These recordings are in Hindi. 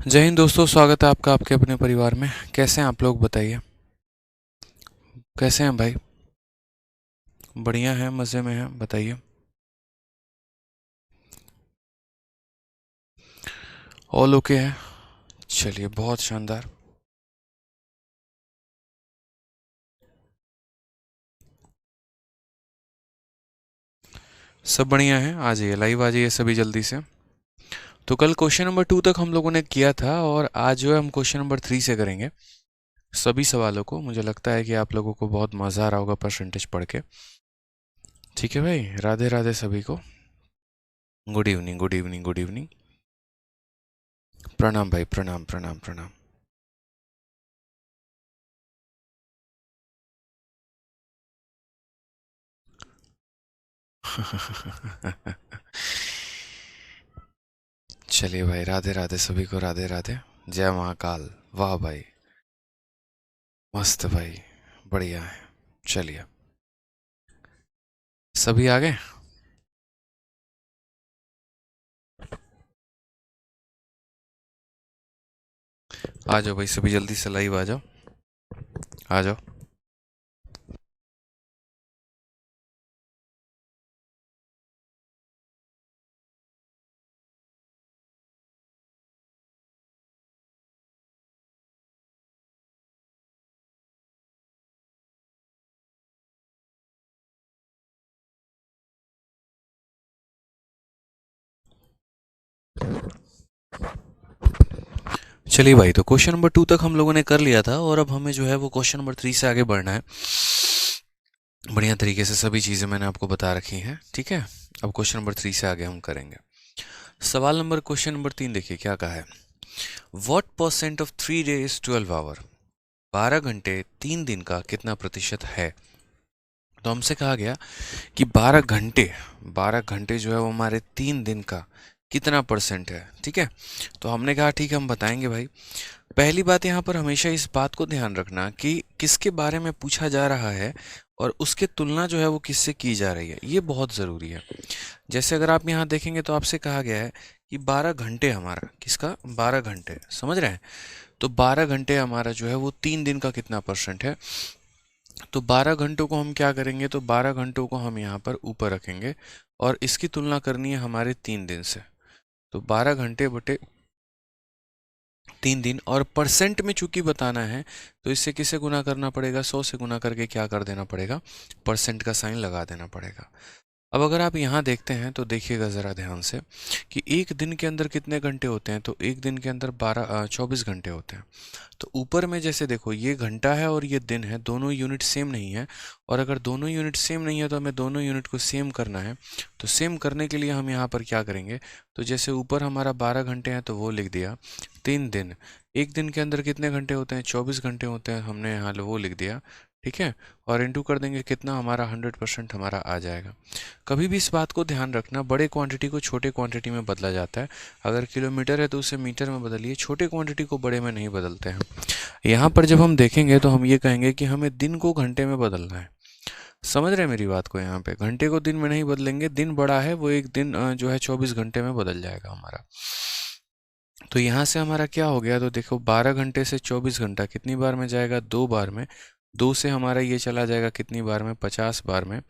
जय हिंद दोस्तों, स्वागत है आपका आपके अपने परिवार में। कैसे हैं आप लोग, बताइए। कैसे हैं भाई? बढ़िया हैं, मज़े में हैं, बताइए। ऑल ओके है। चलिए, बहुत शानदार। सब बढ़िया है, आ जाइए, लाइव आ जाइए सभी जल्दी से। तो कल क्वेश्चन नंबर 2 तक हम लोगों ने किया था और आज जो है हम क्वेश्चन नंबर 3 से करेंगे सभी सवालों को। मुझे लगता है कि आप लोगों को बहुत मज़ा आ रहा होगा परसेंटेज पढ़ के। ठीक है भाई, राधे राधे सभी को। Good evening, good evening, good evening. प्रणाम भाई, प्रणाम प्रणाम प्रणाम। चलिए भाई, राधे राधे सभी को, राधे राधे। जय महाकाल। वाह भाई, मस्त भाई, बढ़िया है। चलिए, सभी आ गए। आ जाओ भाई, सभी जल्दी से लाइव आ जाओ। आ जाओ। चलिए भाई, तो क्वेश्चन नंबर 2 तक हम लोगों ने कर लिया था और अब हमें जो है वो क्वेश्चन नंबर 3 से आगे बढ़ना है। बढ़िया तरीके से सभी चीज़ें मैंने आपको बता रखी हैं, ठीक है। अब क्वेश्चन नंबर 3 से आगे हम करेंगे। सवाल नंबर क्वेश्चन नंबर 3 देखिए क्या कहा है। What percent of 3 days 12 hour, 12 घंटे 3 दिन का कितना प्रतिशत है। तो हमसे कहा गया कि 12 घंटे, 12 घंटे जो है वो हमारे 3 दिन का कितना परसेंट है, ठीक है। तो हमने कहा ठीक है, हम बताएंगे भाई। पहली बात, यहाँ पर हमेशा इस बात को ध्यान रखना कि किसके बारे में पूछा जा रहा है और उसके तुलना जो है वो किससे की जा रही है, ये बहुत ज़रूरी है। जैसे अगर आप यहाँ देखेंगे तो आपसे कहा गया है कि 12 घंटे, हमारा किसका 12 घंटे, समझ रहे हैं। तो 12 घंटे हमारा जो है वो 3 दिन का कितना परसेंट है। तो 12 घंटों को हम क्या करेंगे, तो 12 घंटों को हम यहाँ पर ऊपर रखेंगे और इसकी तुलना करनी है हमारे 3 दिन से। तो 12 घंटे बटे 3 दिन, और परसेंट में चूंकि बताना है तो इससे किसे गुना करना पड़ेगा, 100 से गुना करके क्या कर देना पड़ेगा, परसेंट का साइन लगा देना पड़ेगा। अब अगर आप यहाँ देखते हैं तो देखिएगा ज़रा ध्यान से कि एक दिन के अंदर कितने घंटे होते हैं। तो एक दिन के अंदर 24 घंटे होते हैं। तो ऊपर में जैसे देखो, ये घंटा है और ये दिन है, दोनों यूनिट सेम नहीं है। और अगर दोनों यूनिट सेम नहीं है तो हमें दोनों यूनिट को सेम करना है। तो सेम करने के लिए हम यहाँ पर क्या करेंगे, तो जैसे ऊपर हमारा 12 घंटे हैं तो वो लिख दिया। 3 दिन, एक दिन के अंदर कितने घंटे होते हैं, 24 घंटे होते हैं, हमने यहाँ वो लिख दिया, ठीक है। और इंटू कर देंगे, कितना हमारा 100% हमारा आ जाएगा। कभी भी इस बात को ध्यान रखना, बड़े क्वांटिटी को छोटे क्वांटिटी में बदला जाता है। अगर किलोमीटर है तो उसे मीटर में बदलिए, छोटे क्वांटिटी को बड़े में नहीं बदलते हैं। यहाँ पर जब हम देखेंगे तो हम ये कहेंगे कि हमें दिन को घंटे में बदलना है। समझ रहे हैं मेरी बात को, यहाँ पे घंटे को दिन में नहीं बदलेंगे, दिन बड़ा है, वो एक दिन जो है 24 घंटे में बदल जाएगा हमारा। तो यहाँ से हमारा क्या हो गया, तो देखो 12 घंटे से 24 घंटा कितनी बार में जाएगा, 2 बार में। दो से हमारा ये चला जाएगा कितनी बार में, 50 बार में।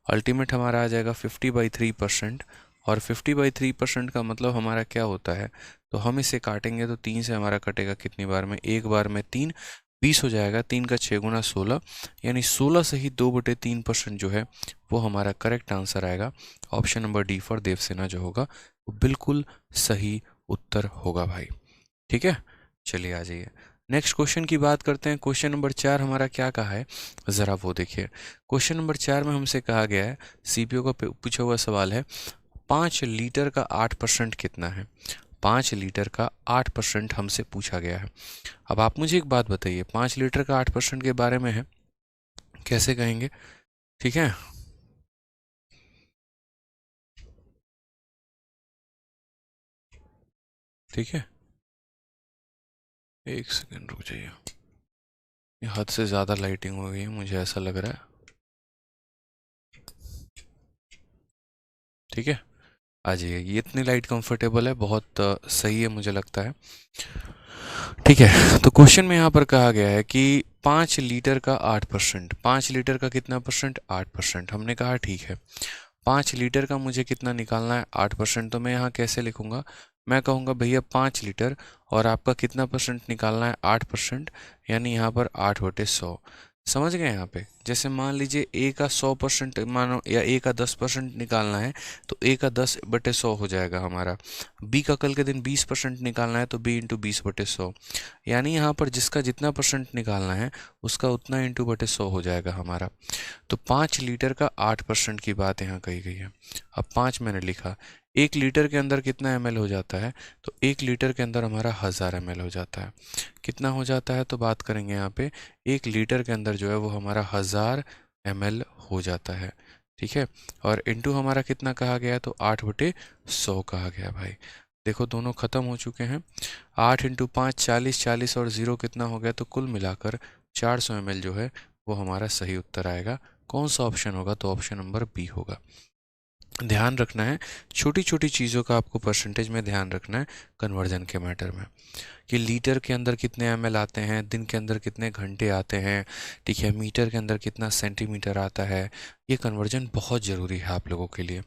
अल्टीमेट हमारा आ जाएगा 50/3%। और 50/3% का मतलब हमारा क्या होता है, तो हम इसे काटेंगे तो 3 से हमारा कटेगा कितनी बार में, एक बार में 3, 20 हो जाएगा। 3 का 6 गुना 16, यानी 16 से ही 2/3% जो है वो हमारा करेक्ट आंसर आएगा। Option number D for Devsena जो होगा वो बिल्कुल सही उत्तर होगा भाई, ठीक है। चलिए आ जाइए, नेक्स्ट क्वेश्चन की बात करते हैं। क्वेश्चन नंबर 4 हमारा क्या कहा है, ज़रा वो देखिए। क्वेश्चन नंबर 4 में हमसे कहा गया है, सीपीओ का पूछा हुआ सवाल है, 5 लीटर का 8% कितना है। 5 लीटर का 8% हमसे पूछा गया है। अब आप मुझे एक बात बताइए, 5 लीटर का 8% के बारे में है, कैसे कहेंगे, ठीक है। ठीक है, एक सेकंड रुक जाइए, ये हद से ज़्यादा लाइटिंग हो गई है, मुझे ऐसा लग रहा है, ठीक है। आ जाइए, ये इतनी लाइट कंफर्टेबल है, बहुत सही है मुझे लगता है। ठीक है, तो क्वेश्चन में यहाँ पर कहा गया है कि 5 लीटर का 8%, 5 लीटर का कितना परसेंट, 8%। हमने कहा ठीक है, 5 लीटर का मुझे कितना निकालना है, 8%। तो मैं यहाँ कैसे लिखूंगा, मैं कहूँगा भैया 5 लीटर और आपका कितना परसेंट निकालना है, 8%, यानी यहाँ पर 8/100। समझ गए यहाँ पे, जैसे मान लीजिए ए का 100% मानो, या ए का 10% निकालना है तो ए का 10/100 हो जाएगा हमारा। बी का कल के दिन 20% निकालना है तो बी इंटू 20/100, यानी यहाँ पर जिसका जितना परसेंट निकालना है उसका उतना इंटू बटे 100 हो जाएगा हमारा। तो 5 लीटर का 8% की बात यहाँ कही गई है। अब 5 मैंने लिखा, 1 लीटर के अंदर कितना ml हो जाता है, तो 1 लीटर के अंदर हमारा 1000 ml हो जाता है। कितना हो जाता है तो बात करेंगे यहाँ पे, 1 लीटर के अंदर जो है वो हमारा 1000 ml हो जाता है। ठीक है, और इंटू हमारा कितना कहा गया है, तो 8/100 कहा गया भाई। देखो दोनों खत्म हो चुके हैं, 8 इंटू 5 40, 40 और 0 कितना हो गया, तो कुल मिलाकर 400 ml जो है वो हमारा सही उत्तर आएगा। कौन सा ऑप्शन होगा, तो ऑप्शन नंबर बी होगा। ध्यान रखना है, छोटी छोटी चीज़ों का आपको परसेंटेज में ध्यान रखना है कन्वर्जन के मैटर में, कि लीटर के अंदर कितने ml आते हैं, दिन के अंदर कितने घंटे आते हैं, ठीक है, मीटर के अंदर कितना सेंटीमीटर आता है। ये कन्वर्जन बहुत ज़रूरी है आप लोगों के लिए।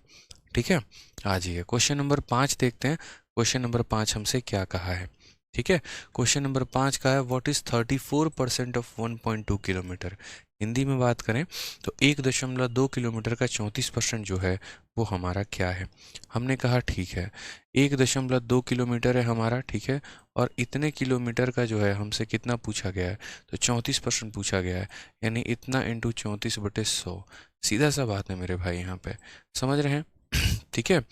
ठीक है, आ जाइए क्वेश्चन नंबर 5 देखते हैं। क्वेश्चन नंबर 5 हमसे क्या कहा है। ठीक है, क्वेश्चन नंबर 5 का है, what is 34% of 1.2 kilometre. Hindi में बात करें तो 1.2 किलोमीटर का 34% जो है वो हमारा क्या है। हमने कहा ठीक है, 1.2 किलोमीटर है हमारा, ठीक है, और इतने किलोमीटर का जो है हमसे कितना पूछा गया है, तो 34% पूछा गया है, यानी इतना इंटू 34/100। सीधा सा बात है मेरे भाई, यहाँ पे समझ रहे हैं। ठीक है,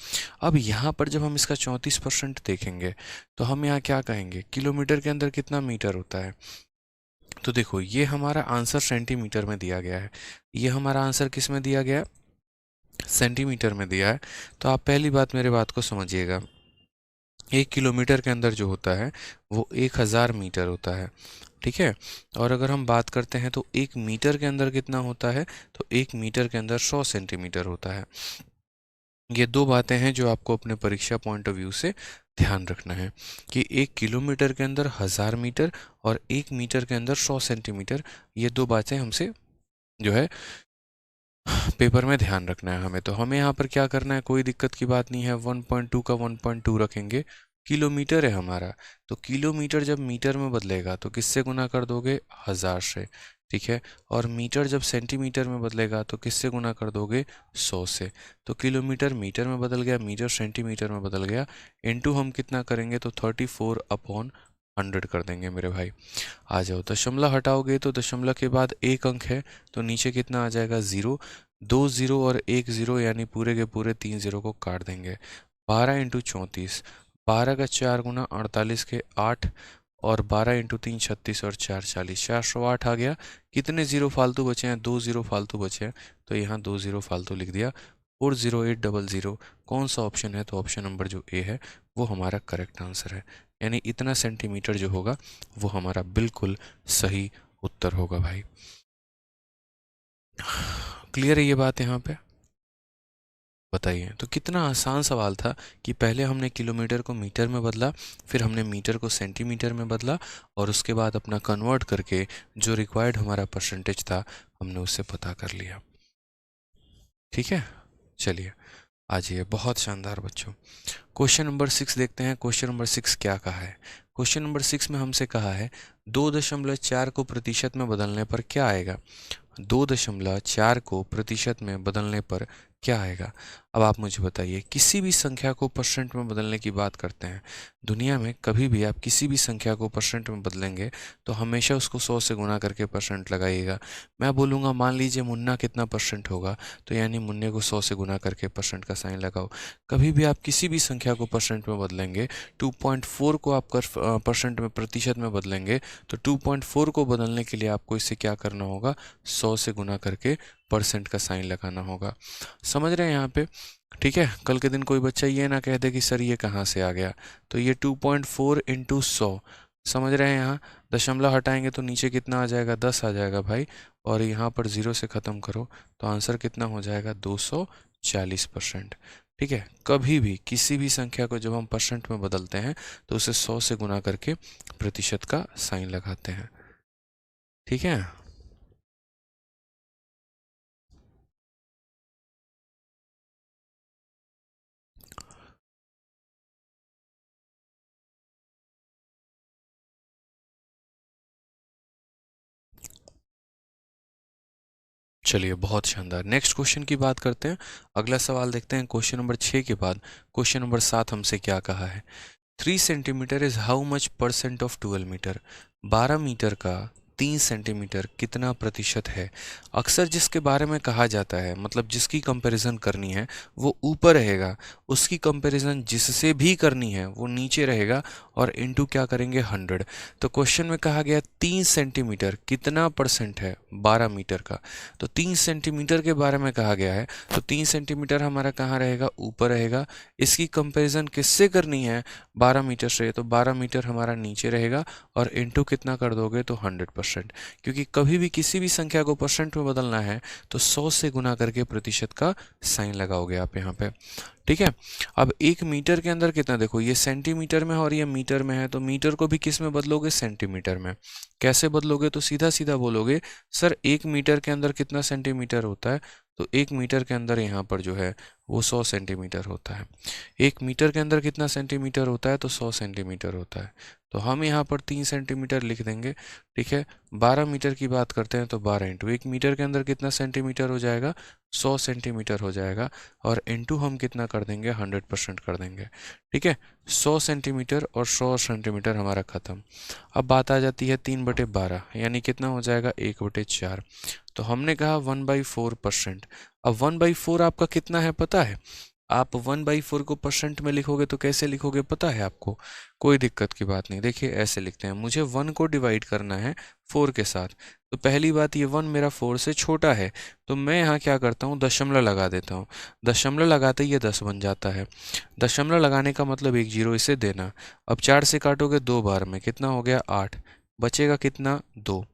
अब यहाँ पर जब हम इसका 34% देखेंगे तो हम यहाँ क्या कहेंगे, किलोमीटर के अंदर कितना मीटर होता है। तो देखो ये हमारा आंसर सेंटीमीटर में दिया गया है, ये हमारा आंसर किस में दिया गया है, सेंटीमीटर में दिया है। तो आप पहली बात मेरे बात को समझिएगा, 1 किलोमीटर के अंदर जो होता है वो 1000 मीटर होता है। ठीक है, और अगर हम बात करते हैं तो 1 मीटर के अंदर कितना होता है, तो 1 मीटर के अंदर 100 सेंटीमीटर होता है। ये दो बातें हैं जो आपको अपने परीक्षा पॉइंट ऑफ व्यू से ध्यान रखना है, कि 1 किलोमीटर के अंदर 1000 मीटर और 1 मीटर के अंदर 100 सेंटीमीटर, ये दो बातें हमसे जो है पेपर में ध्यान रखना है हमें। तो हमें यहाँ पर क्या करना है, कोई दिक्कत की बात नहीं है, 1.2 का 1.2 रखेंगे। किलोमीटर है हमारा, तो किलोमीटर जब मीटर में बदलेगा तो किससे गुना कर दोगे, 1000 से। ठीक है, और मीटर जब सेंटीमीटर में बदलेगा तो किससे गुना कर दोगे, 100 से। तो किलोमीटर मीटर में बदल गया, मीटर सेंटीमीटर में बदल गया, इनटू हम कितना करेंगे, तो 34/100 कर देंगे मेरे भाई। आ जाओ, दशमलव हटाओगे तो दशमलव के बाद एक अंक है, तो नीचे कितना आ जाएगा, 0। 2 0 और 1 0, यानी पूरे के पूरे 3 0 को काट देंगे। 12 इंटू 34, 12 का 4 गुना 48 के 8, और 12 इंटू 3 36 और 4 40, 408 आ गया। कितने जीरो फालतू बचे हैं, 2 जीरो फालतू बचे हैं, तो यहाँ 2 जीरो फालतू लिख दिया। 40800 कौन सा ऑप्शन है, तो ऑप्शन नंबर जो ए है वो हमारा करेक्ट आंसर है, यानी इतना सेंटीमीटर जो होगा वो हमारा बिल्कुल सही उत्तर होगा भाई। क्लियर है ये बात यहाँ पे, बताइए। तो कितना आसान सवाल था कि पहले हमने किलोमीटर को मीटर में बदला, फिर हमने मीटर को सेंटीमीटर में बदला, और उसके बाद अपना कन्वर्ट करके जो रिक्वायर्ड हमारा परसेंटेज था हमने उससे पता कर लिया। ठीक है, चलिए आ जाइए, बहुत शानदार बच्चों। क्वेश्चन नंबर 6 देखते हैं। क्वेश्चन नंबर 6 क्या कहा है। क्वेश्चन नंबर 6 में हमसे कहा है 2.4 को प्रतिशत में बदलने पर क्या आएगा। 2.4 को प्रतिशत में बदलने पर क्या आएगा। अब आप मुझे बताइए, किसी भी संख्या को परसेंट में बदलने की बात करते हैं दुनिया में, कभी भी आप किसी भी संख्या को परसेंट में बदलेंगे तो हमेशा उसको 100 से गुना करके परसेंट लगाइएगा। मैं बोलूँगा मान लीजिए मुन्ना कितना परसेंट होगा, तो यानी मुन्ने को 100 से गुना करके परसेंट का साइन लगाओ। कभी भी आप किसी भी संख्या को परसेंट में बदलेंगे, 2.4 को आप परसेंट में प्रतिशत में बदलेंगे, तो 2.4 को बदलने के लिए आपको इसे क्या करना होगा, 100 से गुना करके परसेंट का साइन लगाना होगा। समझ रहे हैं यहाँ पे। ठीक है, कल के दिन कोई बच्चा ये ना कह दे कि सर ये कहाँ से आ गया, तो ये 2.4 इंटू 100, समझ रहे हैं। यहाँ दशमलव हटाएंगे तो नीचे कितना आ जाएगा, 10 आ जाएगा भाई, और यहाँ पर 0 से ख़त्म करो तो आंसर कितना हो जाएगा, 240%। ठीक है, कभी भी किसी भी संख्या को जब हम परसेंट में बदलते हैं तो उसे 100 से गुना करके प्रतिशत का साइन लगाते हैं। ठीक है, चलिए बहुत शानदार। नेक्स्ट क्वेश्चन की बात करते हैं। अगला सवाल देखते हैं क्वेश्चन नंबर 6 के बाद क्वेश्चन नंबर 7 हमसे क्या कहा है। 3 centimetre is how much percent of 12 metre. 12 metre का 3 सेंटीमीटर कितना प्रतिशत है। अक्सर जिसके बारे में कहा जाता है, मतलब जिसकी कंपैरिजन करनी है वो ऊपर रहेगा, उसकी कंपैरिजन जिससे भी करनी है वो नीचे रहेगा, और इनटू क्या करेंगे 100। तो क्वेश्चन में कहा गया 3 सेंटीमीटर कितना परसेंट है 12 मीटर का। तो 3 सेंटीमीटर के बारे में कहा गया है, तो 3 सेंटीमीटर हमारा कहाँ रहेगा, ऊपर रहेगा। इसकी कंपैरिजन किससे करनी है, 12 मीटर से, तो 12 मीटर हमारा नीचे रहेगा, और इनटू कितना कर दोगे तो 100%। क्योंकि कभी भी किसी भी संख्या को परसेंट में बदलना है तो 100 से गुना करके प्रतिशत का साइन लगाओगे आप यहाँ पे। ठीक है, अब 1 मीटर के अंदर कितना, देखो ये सेंटीमीटर में है और ये मीटर में है, तो मीटर को भी किस में बदलोगे, सेंटीमीटर में। कैसे बदलोगे, तो सीधा सीधा बोलोगे सर 1 मीटर के अंदर कितना सेंटीमीटर होता है, तो 1 मीटर के अंदर यहाँ पर जो है वो 100 सेंटीमीटर होता है। 1 मीटर के अंदर कितना सेंटीमीटर होता है, तो 100 सेंटीमीटर होता है। तो हम यहाँ पर 3 सेंटीमीटर लिख देंगे। ठीक है, 12 मीटर की बात करते हैं तो 12 इंटू 1 मीटर के अंदर कितना सेंटीमीटर हो जाएगा, 100 सेंटीमीटर हो जाएगा, और इंटू हम कितना कर देंगे, 100% कर देंगे। ठीक है, 100 सेंटीमीटर और 100 सेंटीमीटर हमारा खत्म। अब बात आ जाती है 3/12, यानी कितना हो जाएगा 1/4। तो हमने कहा 1/4%। अब 1/4 आपका कितना है पता है, आप 1/4 को परसेंट में लिखोगे तो कैसे लिखोगे पता है आपको, कोई दिक्कत की बात नहीं। देखिए ऐसे लिखते हैं, मुझे 1 को डिवाइड करना है 4 के साथ। तो पहली बात, ये 1 मेरा 4 से छोटा है, तो मैं यहाँ क्या करता हूँ, दशमलव लगा देता हूँ। दशमलव लगाते ही ये 10 बन जाता है। दशमलव लगाने का मतलब 1 0 इसे देना। अब 4 से काटोगे 2 बार में, कितना हो गया 8, बचेगा कितना 2,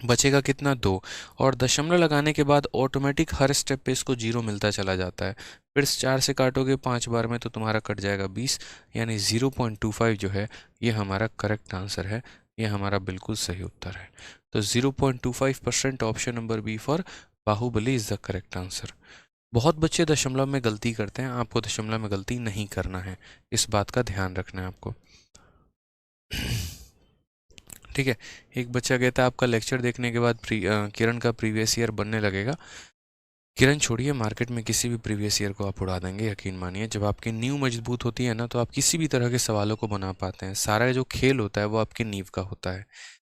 बचेगा कितना 2। और दशमलव लगाने के बाद ऑटोमेटिक हर स्टेप पे इसको 0 मिलता चला जाता है। फिर 4 से काटोगे 5 बार में तो तुम्हारा कट जाएगा 20, यानी 0.25 जो है ये हमारा करेक्ट आंसर है, ये हमारा बिल्कुल सही उत्तर है। तो 0.25% option number B for Bahubali is the correct answer. बहुत बच्चे दशमलव में गलती करते हैं, आपको दशमलव में गलती नहीं करना है, इस बात का ध्यान रखना है आपको। ठीक है, एक बच्चा कहता है आपका लेक्चर देखने के बाद किरण का प्रीवियस ईयर बनने लगेगा। किरण छोड़िए, मार्केट में किसी भी प्रीवियस ईयर को आप उड़ा देंगे, यकीन मानिए। जब आपकी नींव मजबूत होती है ना, तो आप किसी भी तरह के सवालों को बना पाते हैं। सारा जो खेल होता है वो आपकी नींव का होता है,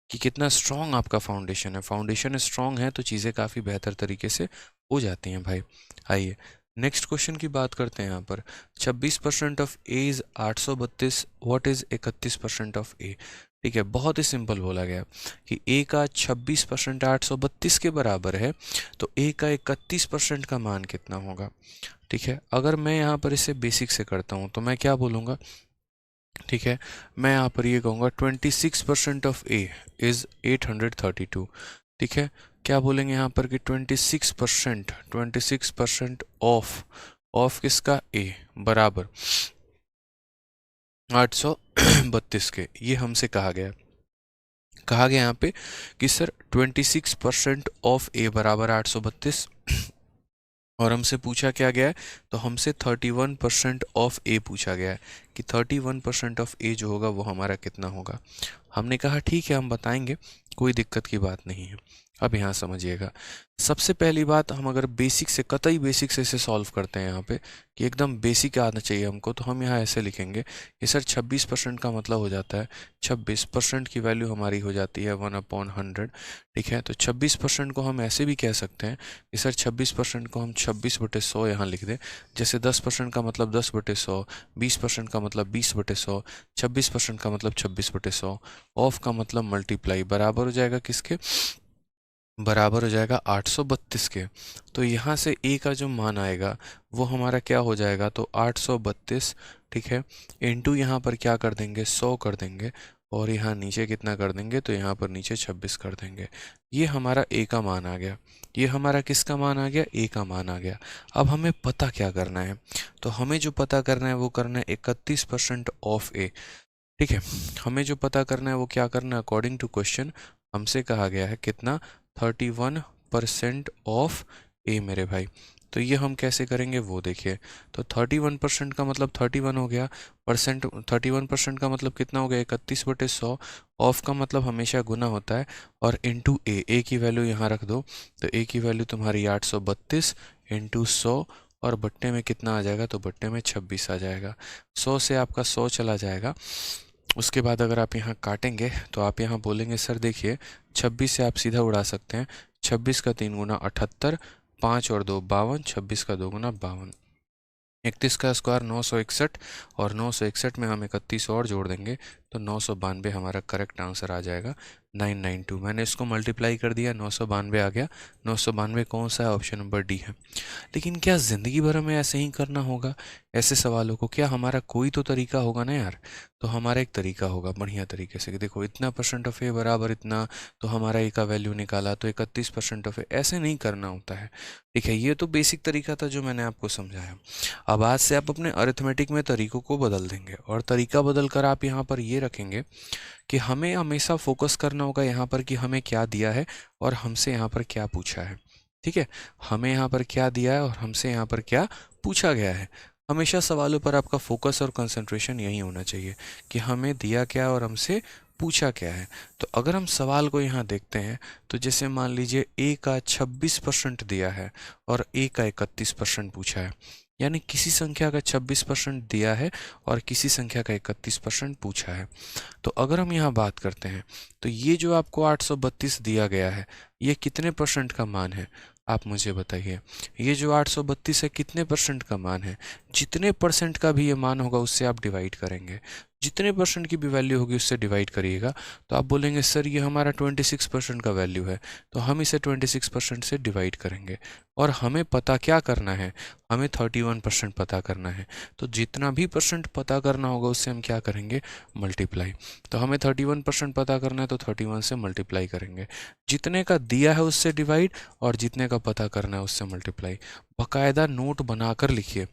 कि कितना स्ट्रांग आपका फाउंडेशन है। फाउंडेशन स्ट्रांग है तो चीज़ें काफ़ी बेहतर तरीके से हो जाती हैं भाई। आइए नेक्स्ट क्वेश्चन की बात करते हैं। यहाँ पर 26% of A is 832, what is 31% of A. ठीक है, बहुत ही सिंपल बोला गया कि ए का 26% 832 के बराबर है, तो ए का 31% का मान कितना होगा। ठीक है, अगर मैं यहाँ पर इसे बेसिक से करता हूँ तो मैं क्या बोलूँगा, ठीक है, मैं यहाँ पर ये कहूँगा 26% ऑफ ए इज़ 832। ठीक है, क्या बोलेंगे यहाँ पर कि 26% ऑफ किसका, ए, बराबर 832 के। ये हमसे कहा गया यहाँ पे कि सर 26% ऑफ ए बराबर 832, और हमसे पूछा क्या गया है, तो हमसे 31% ऑफ ए पूछा गया है कि 31% ऑफ ए जो होगा वो हमारा कितना होगा। हमने कहा ठीक है हम बताएंगे, कोई दिक्कत की बात नहीं है। अब यहाँ समझिएगा, सबसे पहली बात, हम अगर बेसिक से, कतई बेसिक से इसे सॉल्व करते हैं यहाँ पे, कि एकदम बेसिक आना चाहिए हमको, तो हम यहाँ ऐसे लिखेंगे कि सर 26% का मतलब हो जाता है 26% की वैल्यू हमारी हो जाती है 1/100। ठीक है, तो 26% को हम ऐसे भी कह सकते हैं कि सर 26% को हम 26/100 यहाँ लिख दें। जैसे 10% का मतलब 10/100, 20% का मतलब 20/100, 26% का मतलब 26/100, ऑफ का मतलब मल्टीप्लाई, बराबर हो जाएगा किसके, बराबर हो जाएगा 832 के। तो यहाँ से ए का जो मान आएगा वो हमारा क्या हो जाएगा, तो 832, ठीक है, इंटू यहाँ पर क्या कर देंगे 100 कर देंगे, और यहाँ नीचे कितना कर देंगे, तो यहाँ पर नीचे 26 कर देंगे। ये हमारा ए का मान आ गया। ये हमारा किसका मान आ गया, ए का मान आ गया। अब हमें पता क्या करना है, तो हमें जो पता करना है वो करना है 31% ऑफ ए। ठीक है, हमें जो पता करना है वो क्या करना है, अकॉर्डिंग टू क्वेश्चन हमसे कहा गया है कितना, 31% ऑफ ए मेरे भाई। तो ये हम कैसे करेंगे वो देखिए। तो 31% का मतलब 31 हो गया, परसेंट 31% का मतलब कितना हो गया, 31/100। ऑफ का मतलब हमेशा गुना होता है, और इंटू ए की वैल्यू यहाँ रख दो। तो ए की वैल्यू तुम्हारी 832 इंटू 100, और बट्टे में कितना आ जाएगा, तो बट्टे में 26 आ जाएगा। 100 से आपका 100 चला जाएगा। उसके बाद अगर आप यहाँ काटेंगे तो आप यहाँ बोलेंगे सर देखिए 26 से आप सीधा उड़ा सकते हैं। 26 का 3 गुना 78, 5 और 2 52, 26 का 2 गुना 52। 31 का स्क्वायर 961, और 961 में हम 31 और जोड़ देंगे तो 992 हमारा करेक्ट आंसर आ जाएगा, 992। मैंने इसको मल्टीप्लाई कर दिया, 992 आ गया। 992 कौन सा है, ऑप्शन नंबर डी है। लेकिन क्या ज़िंदगी भर हमें ऐसे ही करना होगा ऐसे सवालों को, क्या हमारा कोई तो तरीका होगा ना यार। तो हमारा एक तरीका होगा बढ़िया तरीके से कि देखो इतना परसेंट ऑफ ए बराबर इतना, तो हमारा ए का वैल्यू निकाला तो 31% ऑफ ए। ऐसे नहीं करना होता है, ठीक है। ये तो बेसिक तरीका था जो मैंने आपको समझाया। अब आज से आप अपने अरिथमेटिक में तरीकों को बदल देंगे, और तरीका बदल कर आप यहाँ पर ये रखेंगे कि हमें हमेशा फोकस करना होगा यहाँ पर कि हमें क्या दिया है और हमसे यहाँ पर क्या पूछा है। ठीक है, हमें यहाँ पर क्या दिया है और हमसे यहाँ पर क्या पूछा गया है। हमेशा सवालों पर आपका फोकस और कंसंट्रेशन यही होना चाहिए कि हमें दिया क्या और हमसे पूछा क्या है। तो अगर हम सवाल को यहाँ देखते हैं तो जैसे मान लीजिए ए का 26% दिया है और ए का 31% पूछा है, यानी किसी संख्या का 26% दिया है और किसी संख्या का 31% पूछा है। तो अगर हम यहाँ बात करते हैं तो ये जो आपको 832 दिया गया है ये कितने परसेंट का मान है, आप मुझे बताइए। ये जो 832 है कितने परसेंट का मान है। जितने परसेंट का भी ये मान होगा उससे आप डिवाइड करेंगे, जितने परसेंट की भी वैल्यू होगी उससे डिवाइड करिएगा। तो आप बोलेंगे सर ये हमारा 26% का वैल्यू है, तो हम इसे 26% से डिवाइड करेंगे। और हमें पता क्या करना है, हमें 31% पता करना है। तो जितना भी परसेंट पता करना होगा उससे हम क्या करेंगे, मल्टीप्लाई। तो हमें 31% पता करना है तो 31 से मल्टीप्लाई करेंगे। जितने का दिया है उससे डिवाइड, और जितने का पता करना है उससे मल्टीप्लाई। बाकायदा नोट बनाकर लिखिए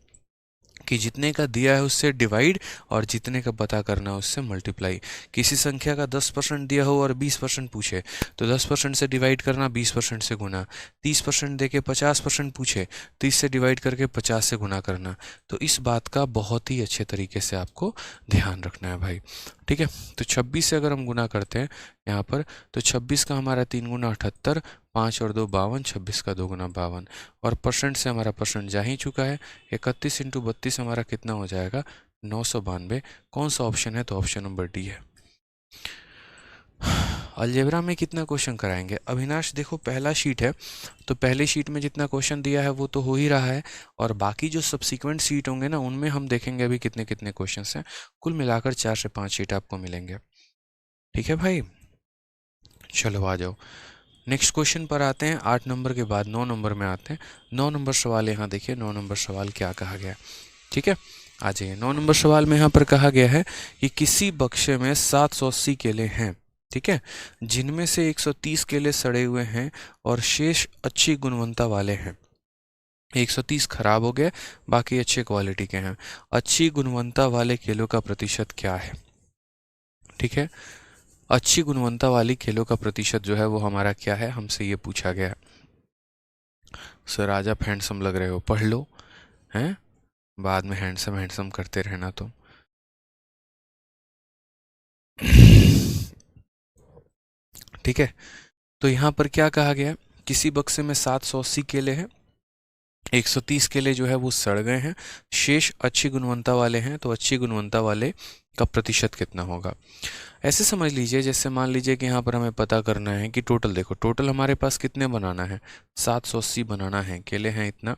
कि जितने का दिया है उससे डिवाइड और जितने का पता करना है उससे मल्टीप्लाई। किसी संख्या का 10% दिया हो और 20% पूछे तो 10% से डिवाइड करना, 20% से गुना। 30% दे के 50% पूछे 30 से डिवाइड करके 50 से गुना करना। तो इस बात का बहुत ही अच्छे तरीके से आपको ध्यान रखना है भाई, ठीक है। तो 26 से अगर हम गुना करते हैं यहाँ पर, तो 26 का हमारा 3 गुना 78, 5 और 2 52, 26 का 2 गुना 52। और परसेंट से हमारा परसेंट जा ही चुका है। 31 इंटू 32 हमारा कितना हो जाएगा, 992। कौन सा ऑप्शन है, तो ऑप्शन नंबर डी है। अलजेब्रा में कितना क्वेश्चन कराएंगे अविनाश, देखो पहला शीट है तो पहले शीट में जितना क्वेश्चन दिया है वो तो हो ही रहा है, और बाकी जो सब्सिक्वेंट शीट होंगे ना उनमें हम देखेंगे अभी कितने कितने क्वेश्चन हैं। कुल मिलाकर 4 से 5 शीट आपको मिलेंगे, ठीक है भाई। चलो आ जाओ नेक्स्ट क्वेश्चन पर आते हैं। 8 नंबर के बाद 9 नंबर में आते हैं। 9 नंबर सवाल यहाँ देखिए, 9 नंबर सवाल क्या कहा गया, ठीक है। आ जाइए 9 नंबर सवाल में यहाँ पर कहा गया है कि किसी बक्से में 780 केले हैं, ठीक है, जिनमें से 130 केले सड़े हुए हैं और शेष अच्छी गुणवत्ता वाले हैं। 130 खराब हो गए, बाकी अच्छे क्वालिटी के हैं। अच्छी गुणवत्ता वाले केलों का प्रतिशत क्या है, ठीक है। अच्छी गुणवत्ता वाली केलों का प्रतिशत जो है वो हमारा क्या है, हमसे ये पूछा गया। सर आज आप हैंडसम लग रहे हो, पढ़ लो हैं, बाद में हैंडसम हैंडसम करते रहना। तो ठीक है, तो यहाँ पर क्या कहा गया, किसी बक्से में 780 केले हैं, 130 केले जो है वो सड़ गए हैं, शेष अच्छी गुणवत्ता वाले हैं। तो अच्छी गुणवत्ता वाले का प्रतिशत कितना होगा। ऐसे समझ लीजिए जैसे मान लीजिए कि यहाँ पर हमें पता करना है कि टोटल, देखो टोटल हमारे पास कितने बनाना है, 780 बनाना है, केले हैं इतना,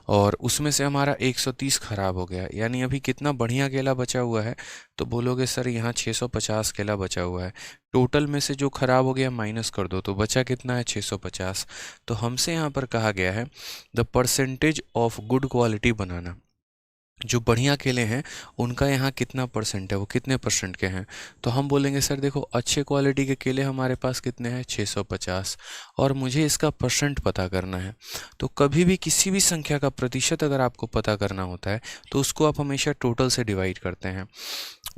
और उसमें से हमारा 130 खराब हो गया, यानी अभी कितना बढ़िया केला बचा हुआ है। तो बोलोगे सर यहाँ 650 केला बचा हुआ है, टोटल में से जो खराब हो गया माइनस कर दो तो बचा कितना है, 650। तो हमसे यहाँ पर कहा गया है the percentage of good quality banana. जो बढ़िया केले हैं उनका यहाँ कितना परसेंट है, वो कितने परसेंट के हैं। तो हम बोलेंगे सर देखो अच्छे क्वालिटी के केले हमारे पास कितने हैं 650, और मुझे इसका परसेंट पता करना है। तो कभी भी किसी भी संख्या का प्रतिशत अगर आपको पता करना होता है तो उसको आप हमेशा टोटल से डिवाइड करते हैं।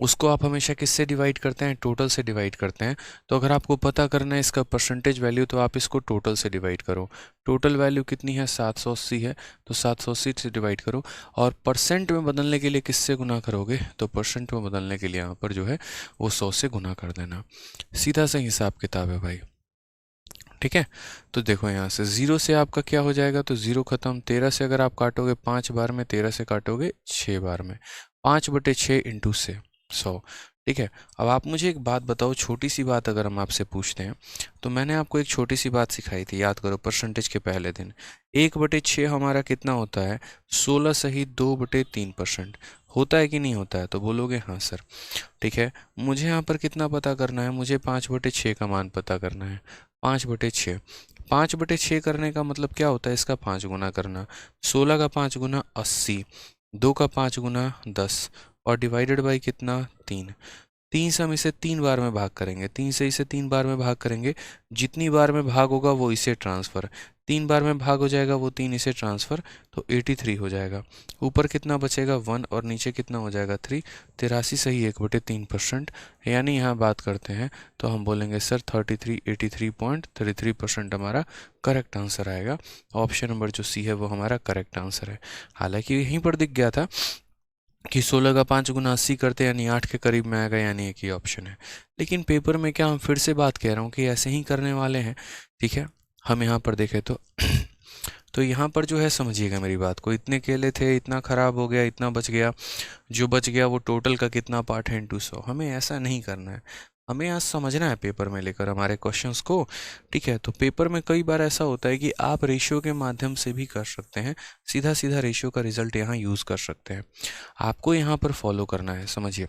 उसको आप हमेशा किससे डिवाइड करते हैं, टोटल से डिवाइड करते हैं। तो अगर आपको पता करना है इसका परसेंटेज वैल्यू तो आप इसको टोटल से डिवाइड करो। टोटल वैल्यू कितनी है 780 है, तो 780 से डिवाइड करो। और परसेंट में बदलने के लिए किससे गुना करोगे, तो परसेंट में बदलने के लिए यहाँ पर जो है वो 100 से गुना कर देना। सीधा सा हिसाब किताब है भाई, ठीक है। तो देखो यहाँ से 0 से आपका क्या हो जाएगा, तो 0 खत्म। 13 से अगर आप काटोगे 5 बार में, 13 से काटोगे 6 बार में, 5/6 इंटू से 100, ठीक है। अब आप मुझे एक बात बताओ, छोटी सी बात अगर हम आपसे पूछते हैं, तो मैंने आपको एक छोटी सी बात सिखाई थी, याद करो, परसेंटेज के पहले दिन। 1/6 हमारा कितना होता है, 16 सही 2/3% होता है कि नहीं होता है, तो बोलोगे हाँ सर, ठीक है। मुझे यहाँ पर कितना पता करना है, मुझे 5/6 का मान पता करना है। 5/6, 5/6 करने का मतलब क्या होता है, इसका 5 गुना करना। 16 का 5 गुना 80, 2 का 5 गुना 10, और डिवाइडेड बाई कितना 3। 3 से हम इसे 3 बार में भाग करेंगे, 3 से इसे 3 बार में भाग करेंगे। जितनी बार में भाग होगा वो इसे ट्रांसफ़र, 3 बार में भाग हो जाएगा वो 3 इसे ट्रांसफ़र, तो 83 हो जाएगा। ऊपर कितना बचेगा 1, और नीचे कितना हो जाएगा 3। 83 सही 1/3%, यानी यहाँ बात करते हैं तो हम बोलेंगे सर 83.33% हमारा करेक्ट आंसर आएगा। ऑप्शन नंबर जो सी है वो हमारा करेक्ट आंसर है। हालांकि यहीं पर दिख गया था कि 16 का 5 गुना 80 करते यानी 8 के करीब में आएगा, यानी एक ही ऑप्शन है। लेकिन पेपर में क्या, हम फिर से बात कह रहा हूँ कि ऐसे ही करने वाले हैं, ठीक है। हम यहाँ पर देखें तो यहाँ पर जो है समझिएगा मेरी बात को, इतने केले थे, इतना ख़राब हो गया, इतना बच गया, जो बच गया वो टोटल का कितना पार्ट है इंटू 100। हमें ऐसा नहीं करना है, हमें आज समझना है पेपर में लेकर हमारे क्वेश्चंस को, ठीक है। तो पेपर में कई बार ऐसा होता है कि आप रेशियो के माध्यम से भी कर सकते हैं, सीधा सीधा रेशियो का रिजल्ट यहाँ यूज़ कर सकते हैं। आपको यहाँ पर फॉलो करना है, समझिए।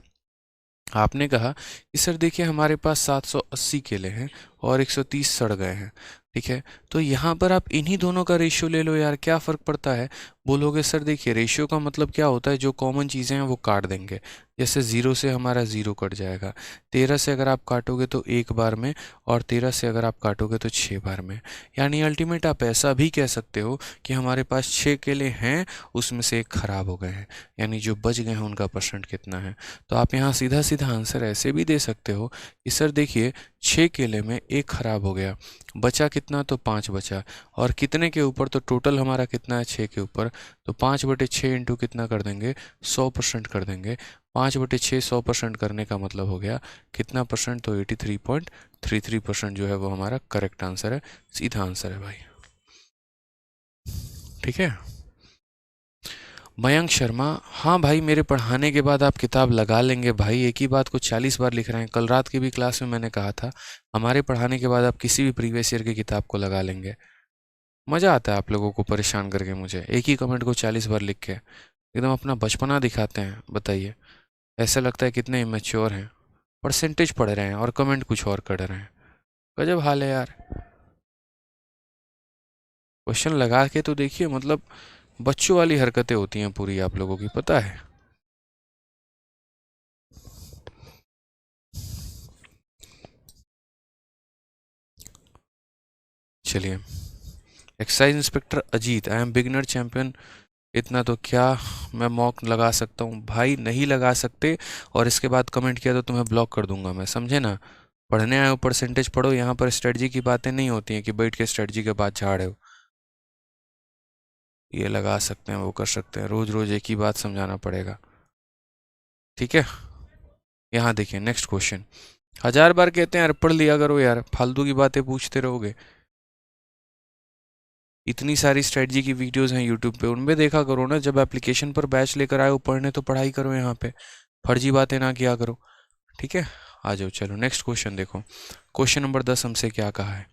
आपने कहा कि सर देखिए हमारे पास 780 केले हैं और 130 सड़ गए हैं, ठीक है। तो यहाँ पर आप इन्हीं दोनों का रेशियो ले लो यार, क्या फ़र्क पड़ता है। बोलोगे सर देखिए रेशियो का मतलब क्या होता है, जो कॉमन चीज़ें हैं वो काट देंगे। जैसे 0 से हमारा 0 कट जाएगा, 13 से अगर आप काटोगे तो 1 बार में, और 13 से अगर आप काटोगे तो 6 बार में। यानी अल्टीमेट आप ऐसा भी कह सकते हो कि हमारे पास 6 केले हैं, उसमें से एक ख़राब हो गए हैं, यानी जो बच गए हैं उनका परसेंट कितना है। तो आप यहाँ सीधा सीधा आंसर ऐसे भी दे सकते हो कि सर देखिए 6 केले में एक ख़राब हो गया, बचा कितना, तो 5 बचा, और कितने के ऊपर, तो टोटल हमारा कितना है 6 के ऊपर, तो 5/6 इंटू कितना कर देंगे 100% कर देंगे। 5/6 100% करने का मतलब हो गया कितना परसेंट, तो 83.33% जो है वो हमारा करेक्ट आंसर है, सीधा आंसर है भाई, ठीक है। मयंक शर्मा, हाँ भाई मेरे पढ़ाने के बाद आप किताब लगा लेंगे भाई, एक ही बात को 40 बार लिख रहे हैं। कल रात की भी क्लास में मैंने कहा था हमारे पढ़ाने के बाद आप किसी भी प्रीवियस ईयर की किताब को लगा लेंगे। मज़ा आता है आप लोगों को परेशान करके, मुझे एक ही कमेंट को 40 बार लिख के एकदम अपना बचपना दिखाते हैं। बताइए, ऐसा लगता है कितने इमेच्योर हैं, परसेंटेज पढ़ रहे हैं और कमेंट कुछ और कर रहे हैं। गजब हाल है यार। क्वेश्चन लगा के तो देखिए, मतलब बच्चों वाली हरकतें होती हैं पूरी आप लोगों की, पता है। चलिए, excise inspector Ajit, I am beginner champion, इतना तो क्या मैं मॉक लगा सकता हूँ भाई, नहीं लगा सकते। और इसके बाद कमेंट किया तो तुम्हें ब्लॉक कर दूंगा मैं, समझे ना। पढ़ने आए हो परसेंटेज पढ़ो, यहाँ पर स्ट्रेटजी की बातें नहीं होती हैं कि बैठ के स्ट्रेटजी के बाद झाड़े हो। ये लगा सकते हैं, वो कर सकते हैं, रोज रोज एक ही बात समझाना पड़ेगा, ठीक है। यहाँ देखिए नेक्स्ट क्वेश्चन, 1000 बार कहते हैं यार पढ़ लिया करो यार, फालतू की बातें पूछते रहोगे। इतनी सारी स्ट्रेटजी की वीडियोस हैं यूट्यूब पे, उनमें देखा करो ना। जब एप्लीकेशन पर बैच लेकर आए हो पढ़ने तो पढ़ाई करो, यहाँ पे फर्जी बातें ना किया करो, ठीक है। आ जाओ, चलो नेक्स्ट क्वेश्चन देखो। क्वेश्चन नंबर 10 हमसे क्या कहा है।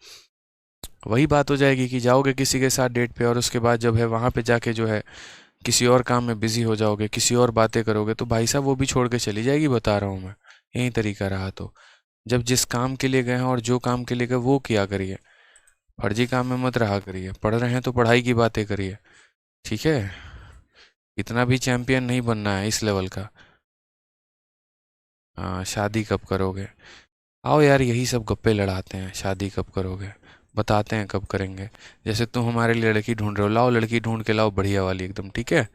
वही बात हो जाएगी कि जाओगे किसी के साथ डेट पे, और उसके बाद जब है वहाँ पे जाके जो है किसी और काम में बिजी हो जाओगे, किसी और बातें करोगे, तो भाई साहब वो भी छोड़ के चली जाएगी, बता रहा हूँ मैं। यही तरीका रहा तो जब जिस काम के लिए गए हैं और जो काम के लिए गए वो किया करिए, फर्जी काम में मत रहा करिए। पढ़ रहे हैं तो पढ़ाई की बातें करिए, ठीक है। इतना भी चैंपियन नहीं बनना है इस लेवल का। हाँ, शादी कब करोगे? आओ यार, यही सब गप्पे लड़ाते हैं, शादी कब करोगे, बताते हैं कब करेंगे। जैसे तुम हमारे लिए लड़की ढूंढ रहे हो, लाओ लड़की ढूंढ के लाओ, बढ़िया वाली एकदम, ठीक है,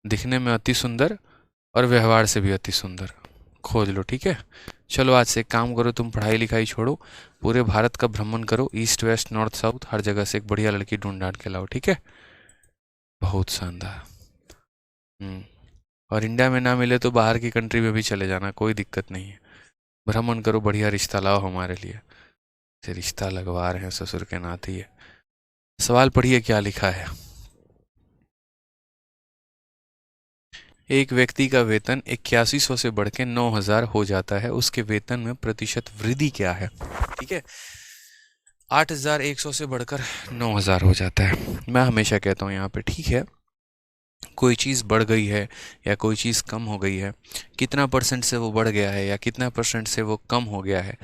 दिखने में अति सुंदर और व्यवहार से भी अति सुंदर, खोज लो, ठीक है। चलो आज से एक काम करो, तुम पढ़ाई लिखाई छोड़ो, पूरे भारत का भ्रमण करो, ईस्ट वेस्ट नॉर्थ साउथ हर जगह से एक बढ़िया लड़की ढूंढ ढांढ के लाओ, ठीक है। बहुत शानदार। और इंडिया में ना मिले तो बाहर की कंट्री में भी चले जाना, कोई दिक्कत नहीं है। भ्रमण करो, बढ़िया रिश्ता लाओ हमारे लिए, से रिश्ता लगवा रहे हैं ससुर के नाते। है सवाल पढ़िए क्या लिखा है। एक व्यक्ति का वेतन 8100 से बढ़ के 9000 हो जाता है, उसके वेतन में प्रतिशत वृद्धि क्या है? ठीक है, 8100 से बढ़कर 9000 हो जाता है। मैं हमेशा कहता हूँ यहाँ पे, ठीक है, कोई चीज़ बढ़ गई है या कोई चीज़ कम हो गई है, कितना परसेंट से वो बढ़ गया है या कितना परसेंट से वो कम हो गया है,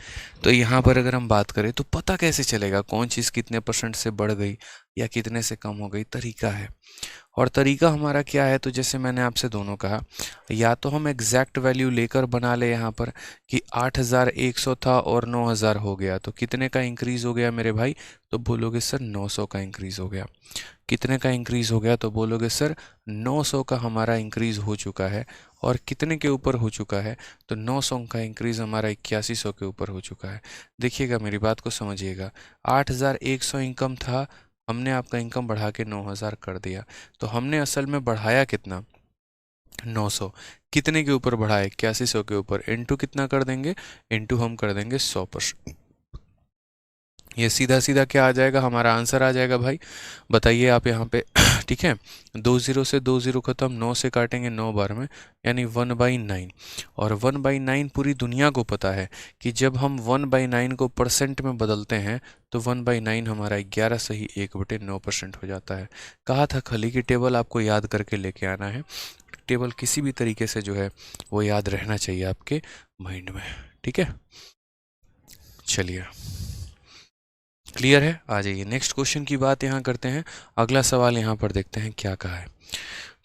तो यहाँ पर अगर हम बात करें तो पता कैसे चलेगा कौन चीज़ कितने परसेंट से बढ़ गई या कितने से कम हो गई? तरीका है। और तरीका हमारा क्या है? तो जैसे मैंने आपसे दोनों कहा, या तो हम एग्जैक्ट वैल्यू लेकर बना ले यहाँ पर कि 8100 था और 9000 हो गया, तो कितने का इंक्रीज हो गया मेरे भाई? तो बोलोगे सर 900 का इंक्रीज हो गया। कितने का इंक्रीज हो गया? तो बोलोगे सर 900 का हमारा इंक्रीज हो चुका है। और कितने के ऊपर हो चुका है? तो 900 का इंक्रीज हमारा 8100 के ऊपर हो चुका है। देखिएगा, मेरी बात को समझिएगा, 8100 इनकम था, हमने आपका इनकम बढ़ा के 9000 कर दिया, तो हमने असल में बढ़ाया कितना? 900। कितने के ऊपर बढ़ाए? 8100 के ऊपर। इंटू कितना कर देंगे? इंटू हम कर देंगे 100%। ये सीधा सीधा क्या आ जाएगा? हमारा आंसर आ जाएगा भाई, बताइए आप यहाँ पे। ठीक है, 20 से 20 खत्म, 9 से काटेंगे 9 बार में, यानी 1/9। और 1/9 पूरी दुनिया को पता है कि जब हम 1/9 को परसेंट में बदलते हैं तो 1/9 हमारा 11 सही 1/9% हो जाता है। कहा था खली की टेबल आपको याद करके लेके आना है। टेबल किसी भी तरीके से जो है वो याद रहना चाहिए आपके माइंड में, ठीक है। चलिए, क्लियर है? आ जाइए नेक्स्ट क्वेश्चन की बात यहाँ करते हैं। अगला सवाल यहाँ पर देखते हैं क्या कहा है।